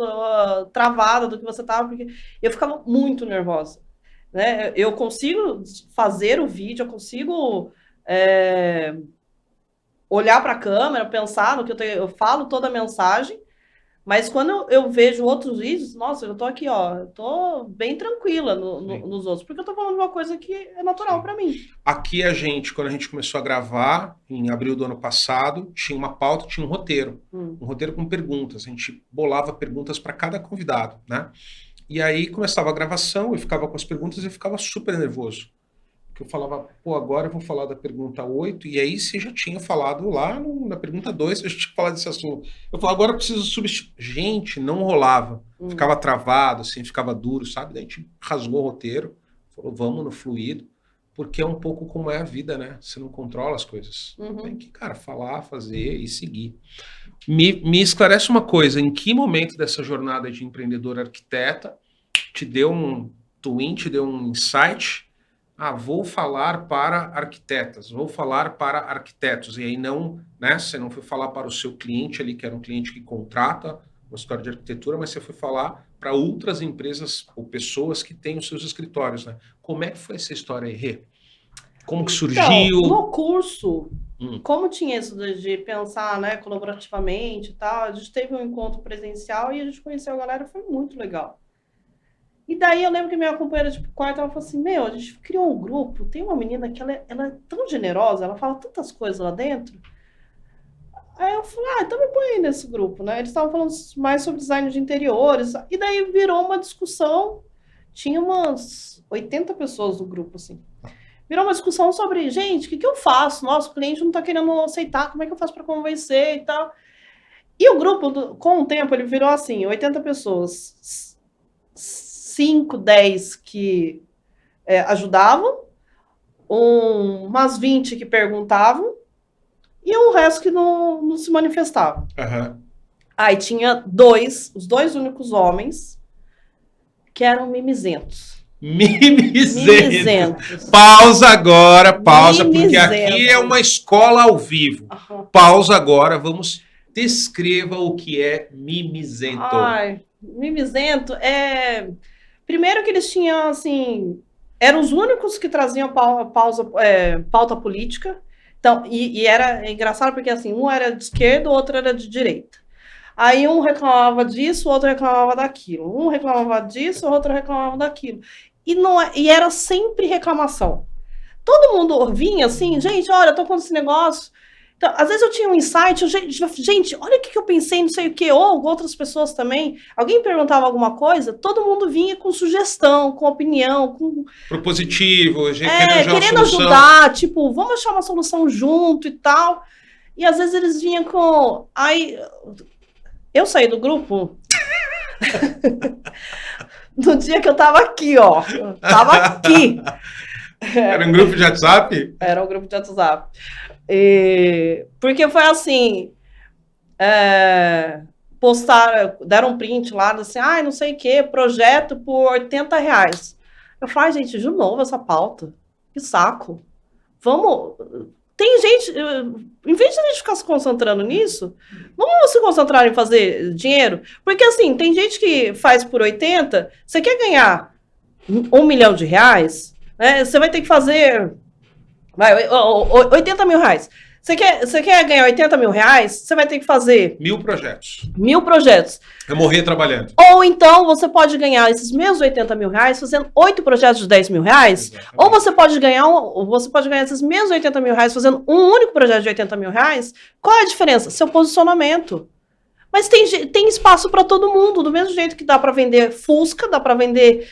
travada do que você tava, porque eu ficava muito nervosa. Né? Eu consigo fazer o vídeo, eu consigo olhar para a câmera, pensar no que eu falo toda a mensagem. Mas quando eu vejo outros vídeos, nossa, eu tô aqui, eu tô bem tranquila nos outros, porque eu tô falando de uma coisa que é natural para mim. Aqui quando a gente começou a gravar, em abril do ano passado, tinha uma pauta, tinha um roteiro. Um roteiro com perguntas. A gente bolava perguntas para cada convidado, né? E aí começava a gravação, eu ficava com as perguntas e eu ficava super nervoso. Que eu falava, agora eu vou falar da pergunta 8, e aí você já tinha falado lá na pergunta 2, você já tinha falado desse assunto. Eu falava, agora eu preciso substituir. Gente, não rolava. Ficava travado, assim, ficava duro, sabe? Daí a gente rasgou o roteiro, falou, vamos no fluido, porque é um pouco como é a vida, né? Você não controla as coisas. Tem que, cara, falar, fazer e seguir. Me esclarece uma coisa, em que momento dessa jornada de empreendedora arquiteta te deu um twin, te deu um insight? Vou falar para arquitetas, vou falar para arquitetos. E aí não, né? Você não foi falar para o seu cliente ali, que era um cliente que contrata uma escritório de arquitetura, mas você foi falar para outras empresas ou pessoas que têm os seus escritórios, né? Como é que foi essa história aí, Rê? Como que surgiu? Então, no curso, como tinha isso de pensar, né, colaborativamente e tal, a gente teve um encontro presencial e a gente conheceu a galera, foi muito legal. E daí eu lembro que minha companheira de quarto, ela falou assim, a gente criou um grupo, tem uma menina que ela é tão generosa, ela fala tantas coisas lá dentro. Aí eu falei, então me põe aí nesse grupo, né? Eles estavam falando mais sobre design de interiores, e daí virou uma discussão, tinha umas 80 pessoas no grupo, assim. Virou uma discussão sobre, gente, o que eu faço? Nossa, o cliente não tá querendo aceitar, como é que eu faço para convencer e tal? E o grupo, com o tempo, ele virou assim, 80 pessoas, 5, 10 que ajudavam, umas 20 que perguntavam, e o resto que não se manifestava. Aí tinha os dois únicos homens que eram mimizentos. Mimizentos. Pausa agora, porque aqui é uma escola ao vivo. Pausa agora, vamos descreva o que é mimizento. Ai, mimizento é... Primeiro que eles tinham, assim... Eram os únicos que traziam pauta política. Então, e era engraçado porque, assim, um era de esquerda, o outro era de direita. Aí um reclamava disso, o outro reclamava daquilo. Um reclamava disso, o outro reclamava daquilo. E era sempre reclamação. Todo mundo vinha assim, gente, olha, eu tô com esse negócio. Então, às vezes eu tinha um insight, gente, olha o que eu pensei, não sei o quê, ou outras pessoas também. Alguém perguntava alguma coisa, todo mundo vinha com sugestão, com opinião, com... Propositivo, querendo ajudar, tipo, vamos achar uma solução junto e tal. E às vezes eles vinham com... Aí, eu saí do grupo no dia que eu tava aqui, ó. Tava aqui. Era um grupo de WhatsApp? Era um grupo de WhatsApp. Porque foi assim, deram um print lá, assim, não sei o que, projeto por R$80. Eu falei, gente, de novo essa pauta, que saco. Vamos, tem gente, em vez de a gente ficar se concentrando nisso, vamos se concentrar em fazer dinheiro, porque assim, tem gente que faz por 80, você quer ganhar R$1 milhão, né? Você vai ter que fazer... R$80 mil. Você quer ganhar R$80 mil? Você vai ter que fazer... 1000 projetos. 1000 projetos. Eu morrer trabalhando. Ou então você pode ganhar esses mesmos R$80 mil fazendo 8 projetos de R$10 mil. Exatamente. Ou você pode ganhar esses mesmos R$80 mil fazendo um único projeto de R$80 mil. Qual é a diferença? Seu posicionamento. Mas tem espaço para todo mundo, do mesmo jeito que dá para vender Fusca, dá para vender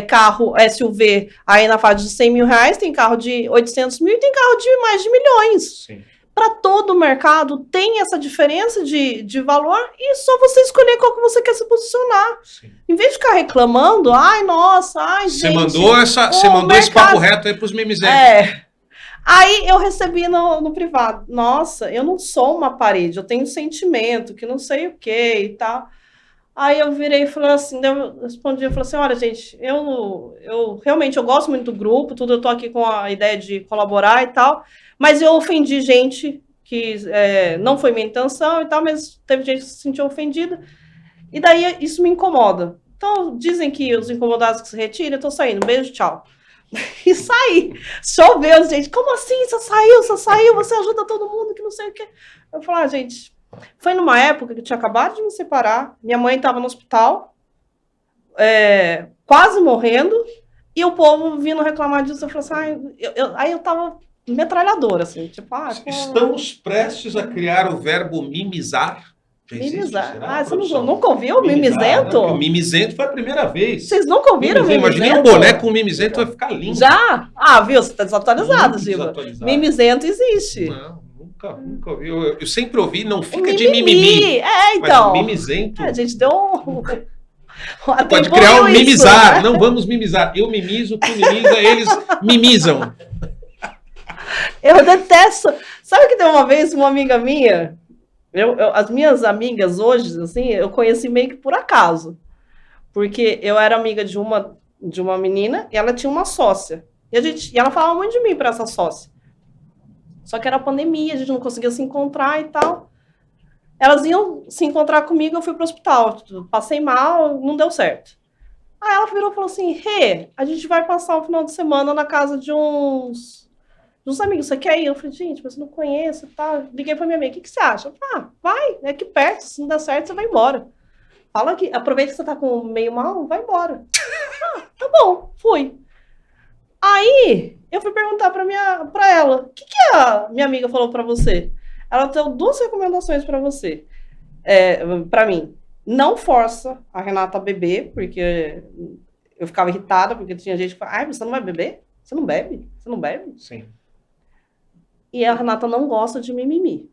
carro SUV aí na faixa de R$100 mil, tem carro de 800 mil e tem carro de mais de milhões. Para todo o mercado tem essa diferença de valor e só você escolher qual que você quer se posicionar. Sim. Em vez de ficar reclamando, você mandou esse papo reto aí para os mimizentos. Aí eu recebi no privado, nossa, eu não sou uma parede, eu tenho sentimento, que não sei o que e tal. Aí eu virei e falei assim, eu respondi, eu falei assim, olha gente, eu realmente, eu gosto muito do grupo, tudo, eu tô aqui com a ideia de colaborar e tal, mas eu ofendi gente que não foi minha intenção e tal, mas teve gente que se sentiu ofendida, e daí isso me incomoda. Então, dizem que os incomodados que se retiram, eu tô saindo, beijo, tchau. E saí. Choveu, gente. Como assim? Você saiu, você ajuda todo mundo, que não sei o quê. Eu falei, gente, foi numa época que eu tinha acabado de me separar, minha mãe estava no hospital, quase morrendo, e o povo vindo reclamar disso. Eu falei assim, aí eu tava metralhadora, assim, tipo, Estamos prestes a criar o verbo mimizar. Mimizar. Você nunca ouviu mimizento? O mimizento foi a primeira vez. Vocês nunca ouviram mimizento? Imaginei um boné com mimizento, vai ficar lindo. Já? Viu? Você tá desatualizado, Giba. Mimizento existe. Não, nunca ouvi. Eu sempre ouvi, não fica de mimimi. Então. Mas mimizento. A gente deu pode criar um mimizar. Né? Não vamos mimizar. Eu mimizo, tu mimiza, eles mimizam. Eu detesto. Sabe que tem uma vez uma amiga minha... as minhas amigas hoje, assim, eu conheci meio que por acaso. Porque eu era amiga de uma menina e ela tinha uma sócia. E ela falava muito de mim para essa sócia. Só que era pandemia, a gente não conseguia se encontrar e tal. Elas iam se encontrar comigo, eu fui pro hospital. Passei mal, não deu certo. Aí ela virou e falou assim, a gente vai passar o final de semana na casa de uns amigos, você quer ir? Eu falei, gente, mas eu não conheço e tal. Liguei pra minha amiga, o que você acha? Eu falei, vai, é aqui perto, se não der certo, você vai embora. Fala aqui, aproveita que você tá com meio mal, vai embora. Tá bom, fui. Aí, eu fui perguntar pra ela, o que a minha amiga falou pra você? Ela deu 2 recomendações pra você, pra mim. Não força a Renata a beber, porque eu ficava irritada, porque tinha gente que falava, você não vai beber? Você não bebe? Você não bebe? Sim. E a Renata não gosta de mimimi.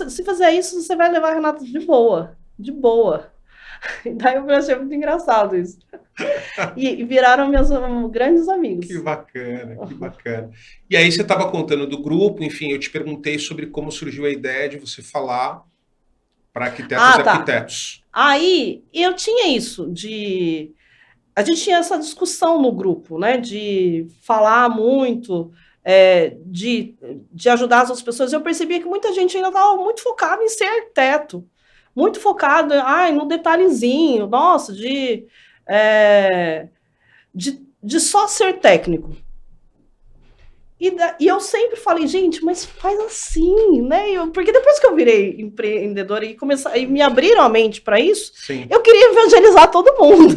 Se fizer isso, você vai levar a Renata de boa. De boa. E daí eu achei muito engraçado isso. E viraram meus grandes amigos. Que bacana, que bacana. E aí você estava contando do grupo, enfim, eu te perguntei sobre como surgiu a ideia de você falar para arquitetos e arquitetos. Aí eu tinha isso, a gente tinha essa discussão no grupo, né? De falar muito... de ajudar as outras pessoas, eu percebia que muita gente ainda estava muito focada em ser arquiteto, muito focado no detalhezinho, nossa, de só ser técnico. E eu sempre falei, gente, mas faz assim, né? Porque depois que eu virei empreendedora e me abriram a mente para isso, Sim. Eu queria evangelizar todo mundo.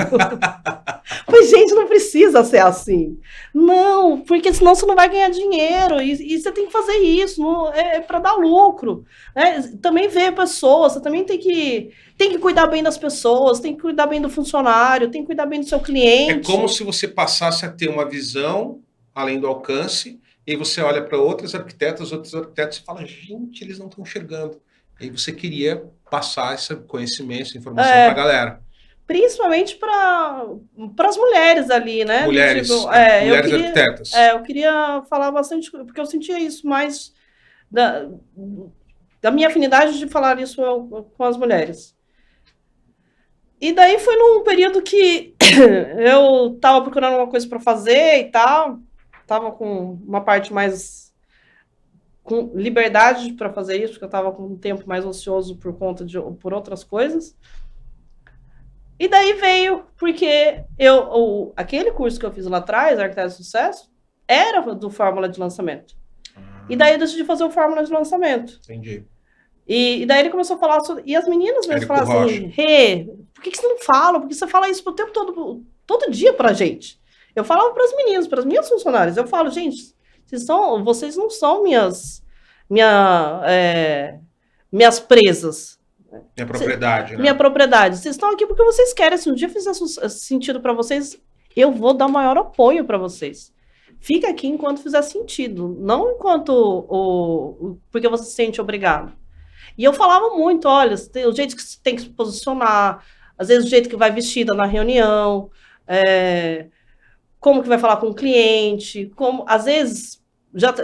Mas, gente, não precisa ser assim. Não, porque senão você não vai ganhar dinheiro. E você tem que fazer isso, para dar lucro. Né? Também ver pessoas, você também tem que cuidar bem das pessoas, tem que cuidar bem do funcionário, tem que cuidar bem do seu cliente. É como se você passasse a ter uma visão além do alcance. E você olha para outros arquitetos e fala, gente, eles não estão enxergando. E você queria passar esse conhecimento, essa informação para a galera. Principalmente para as mulheres ali, né? Mulheres, mulheres arquitetas. Eu queria falar bastante, porque eu sentia isso mais da minha afinidade de falar isso com as mulheres. E daí foi num período que eu estava procurando uma coisa para fazer e tal, estava com uma parte mais com liberdade para fazer isso, porque eu estava com um tempo mais ocioso por outras coisas. E daí veio, porque aquele curso que eu fiz lá atrás, Arquiteto de Sucesso, era do Fórmula de Lançamento. E daí eu decidi fazer o Fórmula de Lançamento. Entendi. E daí ele começou a falar sobre... E as meninas mesmo falavam assim, por que você não fala? Porque você fala isso o tempo todo dia pra gente. Eu falava para as meninas, para as minhas funcionárias. Eu falo, gente, vocês não são minhas presas. Minha propriedade, né? Minha propriedade. Vocês estão aqui porque vocês querem. Se um dia fizer sentido para vocês, eu vou dar maior apoio para vocês. Fica aqui enquanto fizer sentido, não enquanto porque você se sente obrigado. E eu falava muito, olha, o jeito que você tem que se posicionar, às vezes o jeito que vai vestida na reunião, como que vai falar com o cliente, às vezes,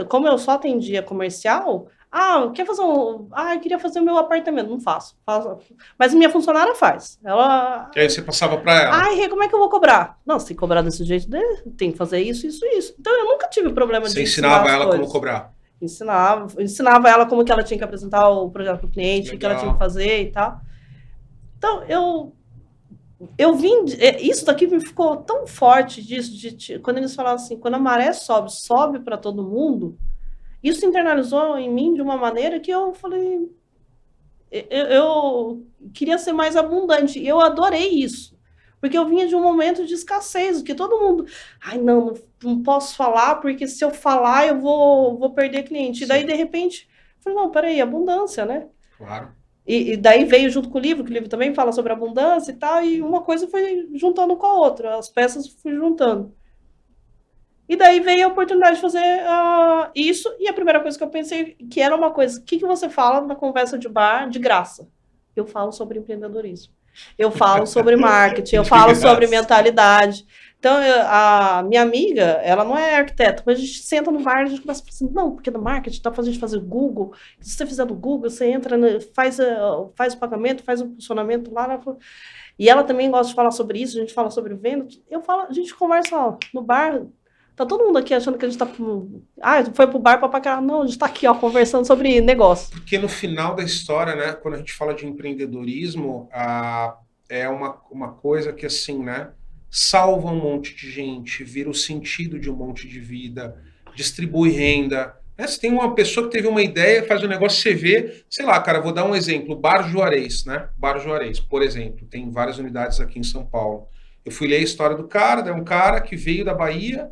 como eu só atendia comercial, quer fazer eu queria fazer o meu apartamento. Não faço. Mas minha funcionária faz. E aí você passava para ela. Como é que eu vou cobrar? Não, você tem que cobrar desse jeito, tem que fazer isso. Então, eu nunca tive problema de ensinar ela coisas. Como cobrar. Ensinava ela como que ela tinha que apresentar o projeto para o cliente, o que ela tinha que fazer e tal. Então, eu vim... Isso daqui me ficou tão forte disso, quando eles falavam assim, quando a maré sobe para todo mundo. Isso internalizou em mim de uma maneira que eu falei... Eu queria ser mais abundante. E eu adorei isso. Porque eu vinha de um momento de escassez, que todo mundo... não posso falar, porque se eu falar, eu vou perder cliente. Sim. E daí, de repente, eu falei, não, peraí, abundância, né? Claro. E daí veio junto com o livro, que o livro também fala sobre abundância e tal, e uma coisa foi juntando com a outra. As peças fui juntando. E daí veio a oportunidade de fazer isso, e a primeira coisa que eu pensei, que era uma coisa, o que você fala na conversa de bar de graça? Eu falo sobre empreendedorismo. Eu falo sobre marketing, eu falo sobre mentalidade. Então, a minha amiga, ela não é arquiteta, mas a gente senta no bar e a gente começa a falar assim, não, porque no marketing tá fazendo a gente fazer Google, se você fizer no Google, você entra, faz o pagamento, faz o funcionamento lá. E ela também gosta de falar sobre isso, a gente fala sobre venda. A gente conversa no bar. Tá todo mundo aqui achando que a gente tá... foi pro bar pra caralho. Não, a gente tá aqui, conversando sobre negócio. Porque no final da história, né, quando a gente fala de empreendedorismo, é uma coisa que, assim, né, salva um monte de gente, vira o sentido de um monte de vida, distribui renda. Né? Você tem uma pessoa que teve uma ideia, faz um negócio, você vê... Sei lá, cara, vou dar um exemplo. Bar Juarez, né? Bar Juarez, por exemplo. Tem várias unidades aqui em São Paulo. Eu fui ler a história do cara, é um cara que veio da Bahia...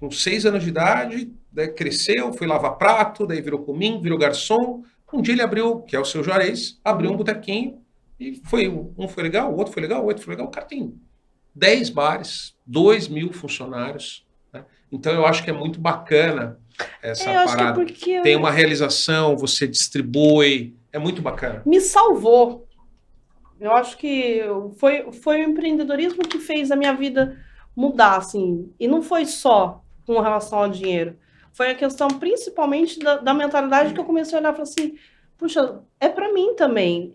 com 6 anos de idade, daí cresceu, foi lavar prato, daí virou cominho, virou garçom. Um dia ele abriu, que é o seu Juarez, abriu um botequinho e um foi legal, o outro foi legal, o outro foi legal. O cara tem 10 bares, 2.000 funcionários. Né? Então eu acho que é muito bacana essa parada. Tem uma realização, você distribui, é muito bacana. Me salvou. Eu acho que foi o empreendedorismo que fez a minha vida mudar, assim. E não foi só com relação ao dinheiro. Foi a questão, principalmente, da mentalidade que eu comecei a olhar e falei assim, puxa, é para mim também.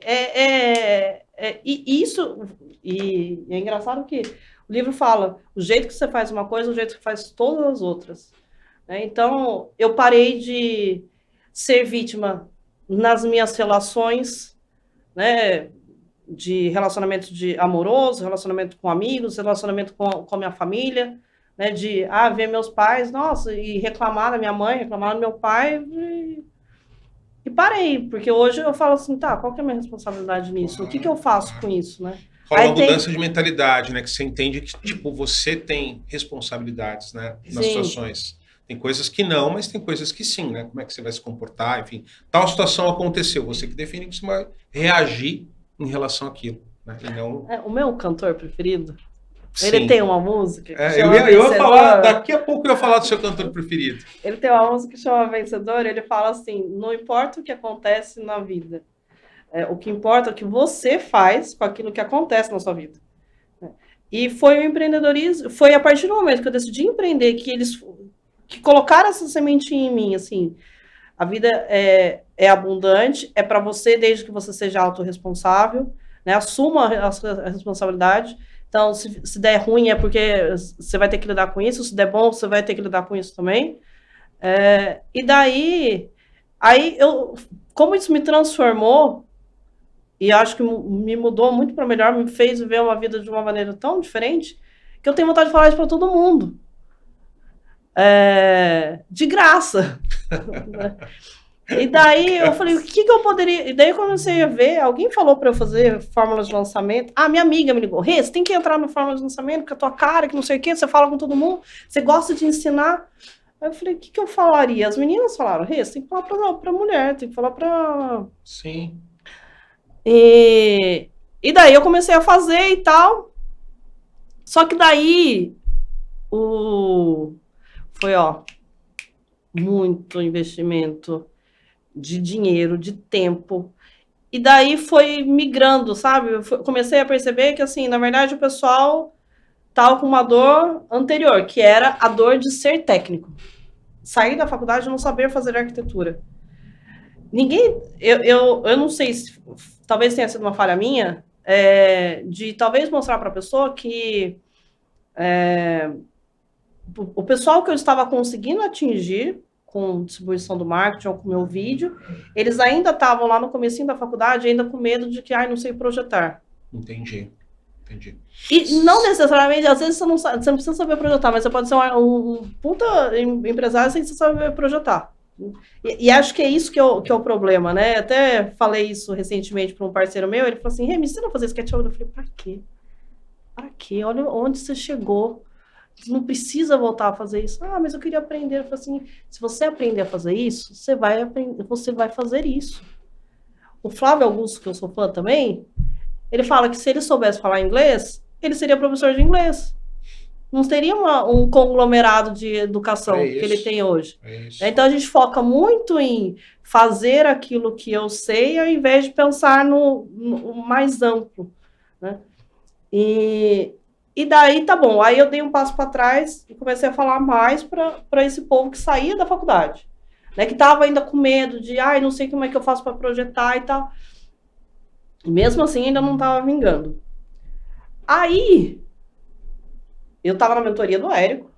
E é engraçado que o livro fala, o jeito que você faz uma coisa, o jeito que faz todas as outras. né? Então, eu parei de ser vítima nas minhas relações, né? De relacionamento de amoroso, relacionamento com amigos, relacionamento com a minha família, né? De ver meus pais, nossa, e reclamar da minha mãe, reclamar do meu pai, e parei, porque hoje eu falo assim, tá, qual que é a minha responsabilidade nisso? O que eu faço com isso, né? Rola Aí uma tem, mudança de mentalidade, né? Que você entende que, tipo, você tem responsabilidades, né? Nas sim, situações. Tem coisas que não, mas tem coisas que sim, né? Como é que você vai se comportar, enfim. Tal situação aconteceu, você que define que você vai reagir em relação àquilo, né? E não... o meu cantor preferido, ele Sim. tem uma música que Eu chama ia falar, Vencedor. daqui a pouco eu ia falar do seu cantor preferido. Ele tem uma música que chama Vencedor, ele fala assim, não importa o que acontece na vida, o que importa é o que você faz com aquilo que acontece na sua vida. E foi o empreendedorismo, foi a partir do momento que eu decidi empreender que colocaram essa sementinha em mim, assim, a vida é abundante, é para você desde que você seja autorresponsável, né? Assuma a responsabilidade. Então, se der ruim é porque você vai ter que lidar com isso, se der bom, você vai ter que lidar com isso também. E daí, como isso me transformou, e acho que me mudou muito para melhor, me fez viver uma vida de uma maneira tão diferente, que eu tenho vontade de falar isso para todo mundo. De graça. E daí eu falei, o que eu poderia... E daí eu comecei a ver, alguém falou para eu fazer fórmulas de lançamento. Minha amiga me ligou, Rê, você tem que entrar no fórmula de lançamento com a tua cara, que não sei o quê, você fala com todo mundo, você gosta de ensinar. Aí eu falei, o que eu falaria? As meninas falaram, Rê, você tem que falar pra mulher, tem que falar pra... Sim. E daí eu comecei a fazer e tal. Só que daí foi, muito investimento de dinheiro, de tempo. E daí foi migrando, sabe? Eu comecei a perceber que, assim, na verdade, o pessoal estava com uma dor anterior, que era a dor de ser técnico. Sair da faculdade e não saber fazer arquitetura. Ninguém... Eu não sei se... Talvez tenha sido uma falha minha, de talvez mostrar para a pessoa que o pessoal que eu estava conseguindo atingir com distribuição do marketing ou com o meu vídeo, eles ainda estavam lá no comecinho da faculdade, ainda com medo de que, não sei projetar. Entendi. E não necessariamente, às vezes você não precisa saber projetar, mas você pode ser um puta empresário sem saber projetar. E acho que é isso que é o problema, né? Até falei isso recentemente para um parceiro meu, ele falou assim, me ensina a fazer SketchUp. Eu falei, pra quê? Pra quê? Olha onde você chegou. Você não precisa voltar a fazer isso. Mas eu queria aprender. Eu falei assim, se você aprender a fazer isso, você vai fazer isso. O Flávio Augusto, que eu sou fã também, ele fala que se ele soubesse falar inglês, ele seria professor de inglês. Não teria um conglomerado de educação que ele tem hoje. Então a gente foca muito em fazer aquilo que eu sei, ao invés de pensar no mais amplo, né? E daí, tá bom, aí eu dei um passo para trás e comecei a falar mais para esse povo que saía da faculdade, né, que estava ainda com medo de, não sei como é que eu faço para projetar e tal. E mesmo assim, ainda não estava vingando. Aí, eu estava na mentoria do Érico,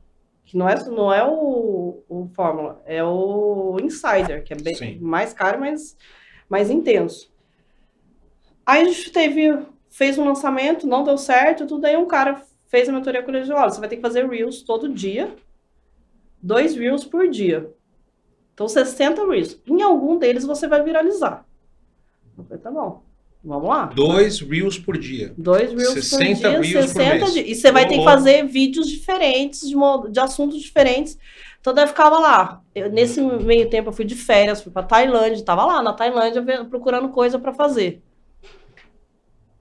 que não é o Fórmula, é o Insider, que é bem mais caro, mas mais intenso. Aí a gente fez um lançamento, não deu certo, tudo aí um cara fez a mentoria com ele e disse, olha, você vai ter que fazer Reels todo dia, 2 Reels por dia. Então, 60 Reels. Em algum deles você vai viralizar. Eu falei, tá bom, vamos lá. 2 Reels por dia. 2 Reels 60 por dia, Reels 60 por mês. E você vai ter que fazer vídeos diferentes, de assuntos diferentes. Então, daí eu ficava lá. Nesse meio tempo, eu fui de férias, fui pra Tailândia, tava lá na Tailândia procurando coisa para fazer.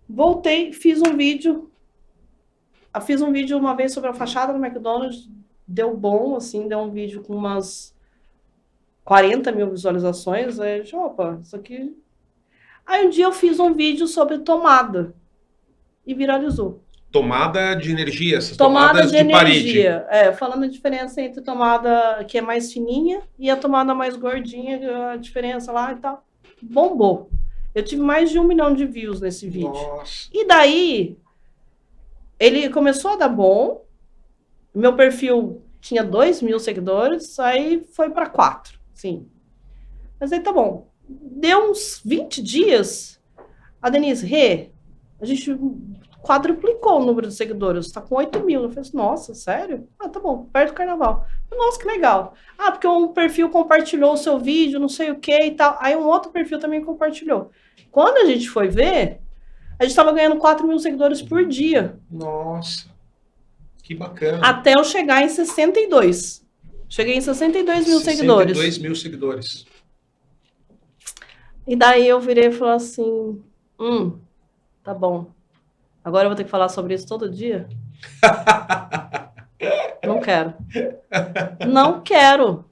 Voltei, fiz um vídeo uma vez sobre a fachada do McDonald's, deu bom, assim, deu um vídeo com umas 40 mil visualizações, aí eu, opa, isso aqui... Aí um dia eu fiz um vídeo sobre tomada e viralizou. Tomada de energia, essas tomada tomadas de energia. parede. Falando a diferença entre tomada que é mais fininha e a tomada mais gordinha, a diferença lá e tal. Bombou. Eu tive mais de 1 milhão de views nesse vídeo. Nossa. E daí, ele começou a dar bom. Meu perfil, tinha 2.000 seguidores, aí foi para 4, sim. Mas aí tá bom. Deu uns 20 dias, a Denise, a gente quadruplicou o número de seguidores, está com 8.000. Eu falei assim, nossa, sério? Ah, tá bom, perto do carnaval. Nossa, que legal. Ah, porque um perfil compartilhou o seu vídeo, não sei o que e tal. Aí um outro perfil também compartilhou. Quando a gente foi ver, a gente estava ganhando 4.000 seguidores por dia. Nossa, que bacana. Até eu chegar em 62. Cheguei em 62.000 seguidores. 62.000 seguidores. E daí eu virei e falei assim, tá bom. Agora eu vou ter que falar sobre isso todo dia? Não quero. Não quero.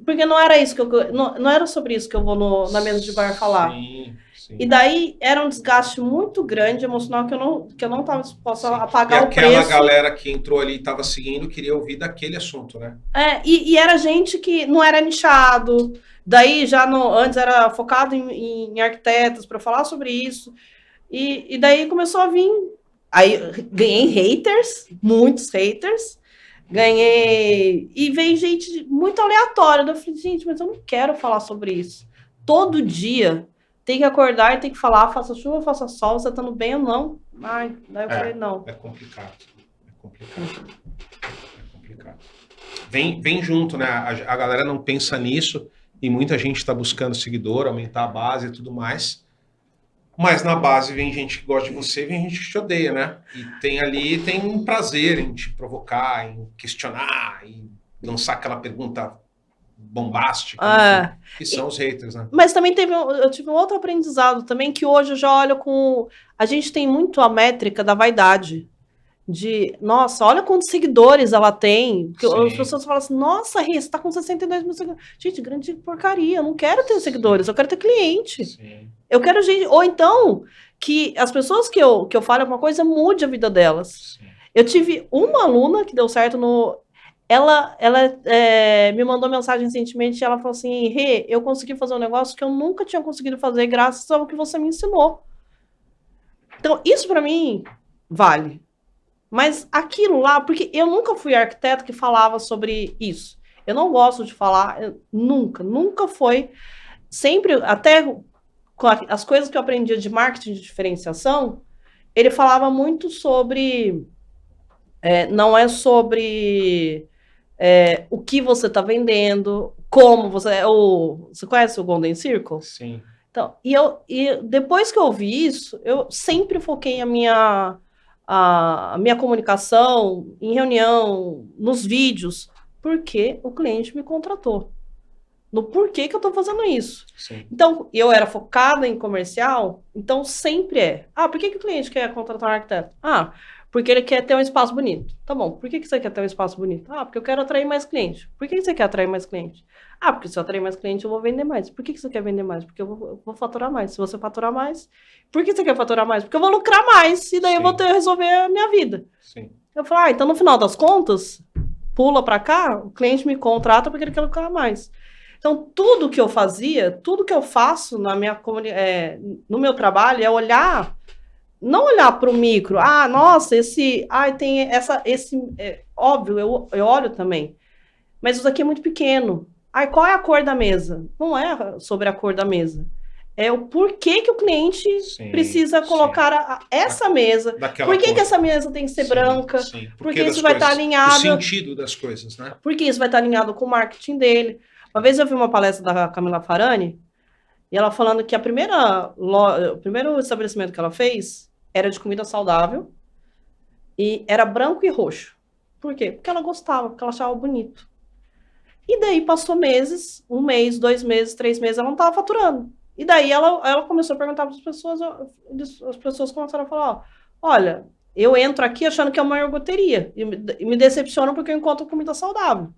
Porque não era isso que eu... Não era sobre isso que eu vou na mesa de bar falar. Sim, sim. E daí era um desgaste muito grande emocional que eu não estava disposta a pagar o preço. E aquela galera que entrou ali e estava seguindo queria ouvir daquele assunto, né? E era gente que não era nichado. Daí já antes era focado em arquitetos para falar sobre isso. E daí começou a vir. Aí ganhei haters, muitos haters. Ganhei. E veio gente muito aleatória. Eu falei, gente, mas eu não quero falar sobre isso. Todo dia tem que acordar e tem que falar, faça chuva, faça sol, você tá no bem ou não. Ai, daí eu falei, não. É complicado. É complicado. É complicado. Vem junto, né? A galera não pensa nisso e muita gente está buscando seguidor, aumentar a base e tudo mais. Mas na base vem gente que gosta de você e vem gente que te odeia, né? E tem um prazer em te provocar, em questionar, em lançar aquela pergunta bombástica, enfim, que são os haters, né? Mas também eu tive um outro aprendizado também, que hoje eu já olho com... A gente tem muito a métrica da vaidade. De, nossa, olha quantos seguidores ela tem. Porque as pessoas falam assim, nossa, Rê, você tá com 62.000 seguidores. Gente, grande porcaria, eu não quero ter seguidores, eu quero ter cliente. Sim. Eu quero gente... Ou então, que as pessoas que eu falo alguma coisa, mude a vida delas. Sim. Eu tive uma aluna que deu certo no... Ela me mandou mensagem recentemente e ela falou assim, Rê, eu consegui fazer um negócio que eu nunca tinha conseguido fazer graças ao que você me ensinou. Então, isso para mim vale. Mas aquilo lá, porque eu nunca fui arquiteto que falava sobre isso. Eu não gosto de falar, nunca foi. Sempre, até com as coisas que eu aprendia de marketing de diferenciação, ele falava muito sobre... não é sobre... o que você está vendendo, como você... Você conhece o Golden Circle? Sim. Então, e depois que eu ouvi isso, eu sempre foquei a minha comunicação em reunião, nos vídeos, porque o cliente me contratou. No porquê que eu estou fazendo isso. Sim. Então, eu era focada em comercial, então sempre por que o cliente quer contratar um arquiteto? Porque ele quer ter um espaço bonito. Tá bom, por que você quer ter um espaço bonito? Porque eu quero atrair mais cliente. Por que você quer atrair mais cliente? Porque se eu atrair mais cliente, eu vou vender mais. Por que você quer vender mais? Porque eu vou faturar mais. Se você faturar mais, por que você quer faturar mais? Porque eu vou lucrar mais, e daí eu vou resolver a minha vida. Sim. Eu falo, então no final das contas, pula para cá, o cliente me contrata porque ele quer lucrar mais. Então, tudo que eu fazia, tudo que eu faço no meu trabalho é olhar... Não olhar para o micro, nossa, tem óbvio, eu olho também, mas isso aqui é muito pequeno. Qual é a cor da mesa? Não é sobre a cor da mesa, é o porquê que o cliente precisa colocar essa mesa, por que essa mesa tem que ser branca, porque isso vai estar alinhado... O sentido das coisas, né? Porque isso vai estar alinhado com o marketing dele. Uma vez eu vi uma palestra da Camila Farani, e ela falando que o primeiro estabelecimento que ela fez era de comida saudável e era branco e roxo. Por quê? Porque ela gostava, porque ela achava bonito. E daí passou meses, 1 mês, 2 meses, 3 meses, ela não estava faturando. E daí ela começou a perguntar para as pessoas, as pessoas começaram a falar, olha, eu entro aqui achando que é uma iogurteria e me decepciono porque eu encontro comida saudável.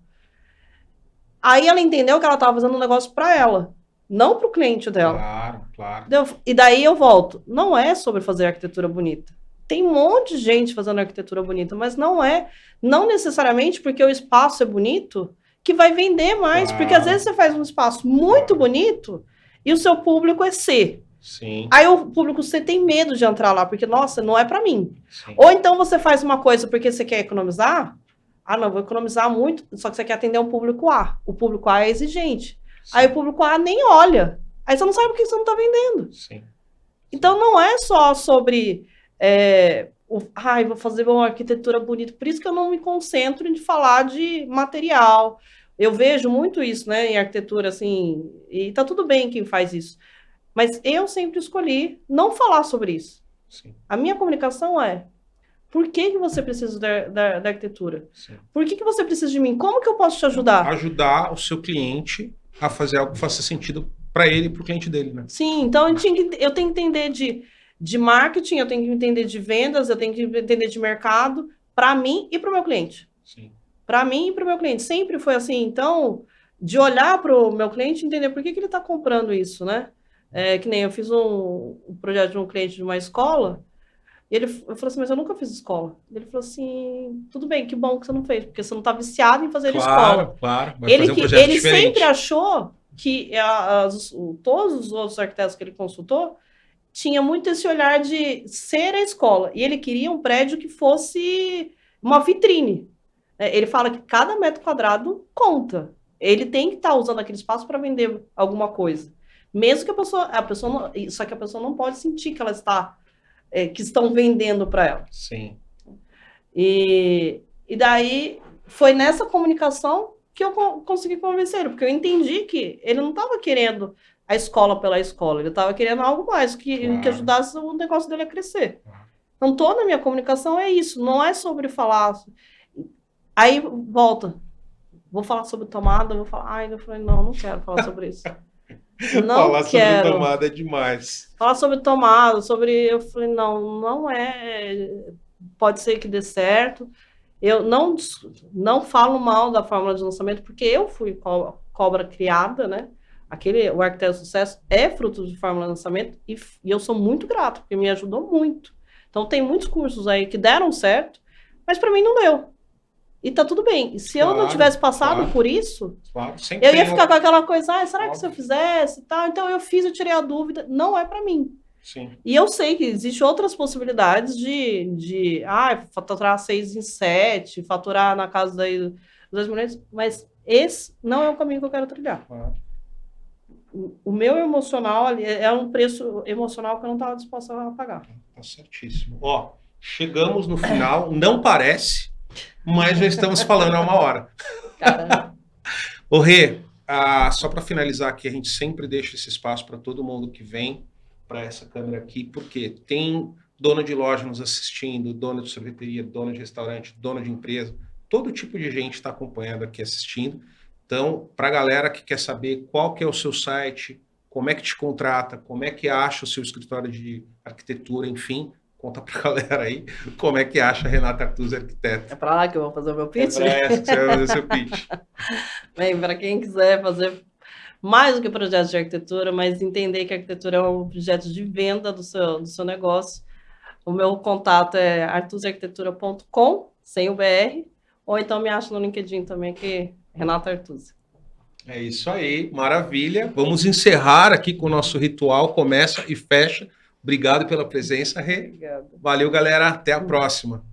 Aí ela entendeu que ela estava fazendo um negócio para ela, não para o cliente dela. Claro. E daí eu volto. Não é sobre fazer arquitetura bonita. Tem um monte de gente fazendo arquitetura bonita, mas não necessariamente porque o espaço é bonito que vai vender mais. Porque às vezes você faz um espaço muito bonito e o seu público é C. Sim. Aí o público C tem medo de entrar lá, porque, nossa, não é para mim. Sim. Ou então você faz uma coisa porque você quer economizar, Ah, não, vou economizar muito, só que você quer atender um público A. O público A é exigente. Aí o público A nem olha. Aí você não sabe por que você não está vendendo. Sim. Então não é só sobre vou fazer uma arquitetura bonita. Por isso que eu não me concentro em falar de material. Eu vejo muito isso, né, em arquitetura, assim, e tá tudo bem quem faz isso. Mas eu sempre escolhi não falar sobre isso. Sim. A minha comunicação é: por que você precisa da arquitetura? Sim. Por que você precisa de mim? Como que eu posso te ajudar? Ajudar o seu cliente a fazer algo que faça sentido para ele e para o cliente dele, né? Sim, então eu tenho que entender de marketing, eu tenho que entender de vendas, eu tenho que entender de mercado, para mim e para o meu cliente. Sim. Para mim e para o meu cliente. Sempre foi assim. Então, de olhar para o meu cliente e entender por que ele está comprando isso, né? Que nem eu fiz um projeto de um cliente de uma escola, e eu falei assim, mas eu nunca fiz escola. Ele falou assim, tudo bem, que bom que você não fez, porque você não está viciado em fazer escola. Claro, ele sempre achou que todos os outros arquitetos que ele consultou tinha muito esse olhar de ser a escola. E ele queria um prédio que fosse uma vitrine. Ele fala que cada metro quadrado conta. Ele tem que estar usando aquele espaço para vender alguma coisa. Mesmo que a pessoa não, só que a pessoa não pode sentir que ela está que estão vendendo para ela. Sim. E daí foi nessa comunicação que eu consegui convencer ele, porque eu entendi que ele não estava querendo a escola pela escola, ele estava querendo algo mais que ajudasse o negócio dele a crescer. Então toda a minha comunicação é isso, não é sobre falar. Aí volta, vou falar sobre tomada, vou falar, eu falei, não quero falar sobre isso. Não falar quero. sobre tomada é demais. Falar sobre tomada, eu falei, não é. Pode ser que dê certo. Eu não falo mal da fórmula de lançamento, porque eu fui cobra criada, né? O Arquiteto do Sucesso é fruto de fórmula de lançamento e eu sou muito grato, porque me ajudou muito. Então, tem muitos cursos aí que deram certo, mas para mim não deu. E tá tudo bem. E se eu não tivesse passado por isso, eu ia ficar com aquela coisa, será que se eu fizesse e tal? Então eu fiz, eu tirei a dúvida. Não é para mim. Sim. E eu sei que existem outras possibilidades de faturar 6 em 7, faturar na casa das mulheres, mas esse não é o caminho que eu quero trilhar. O meu emocional ali é um preço emocional que eu não estava disposta a pagar. Tá certíssimo. Chegamos no final, não parece, mas já estamos falando há 1 hora. Caramba. Ô Rê, só para finalizar aqui, a gente sempre deixa esse espaço para todo mundo que vem para essa câmera aqui, porque tem dona de loja nos assistindo, dona de sorveteria, dona de restaurante, dona de empresa, todo tipo de gente está acompanhando aqui, assistindo. Então, para a galera que quer saber qual que é o seu site, como é que te contrata, como é que acha o seu escritório de arquitetura, enfim, conta para a galera aí como é que acha a Renata Artuzzi Arquiteta. É para lá que eu vou fazer o meu pitch? É para essa que você vai fazer o seu pitch. Bem, para quem quiser fazer mais do que projetos de arquitetura, mas entender que a arquitetura é um objeto de venda do seu negócio, o meu contato é artuzziarquitetura.com, sem o BR, ou então me acha no LinkedIn também, que é Renata Artuzzi. É isso aí, maravilha. Vamos encerrar aqui com o nosso ritual, começa e fecha. Obrigado pela presença, Rê. Obrigada. Valeu, galera. Até a próxima.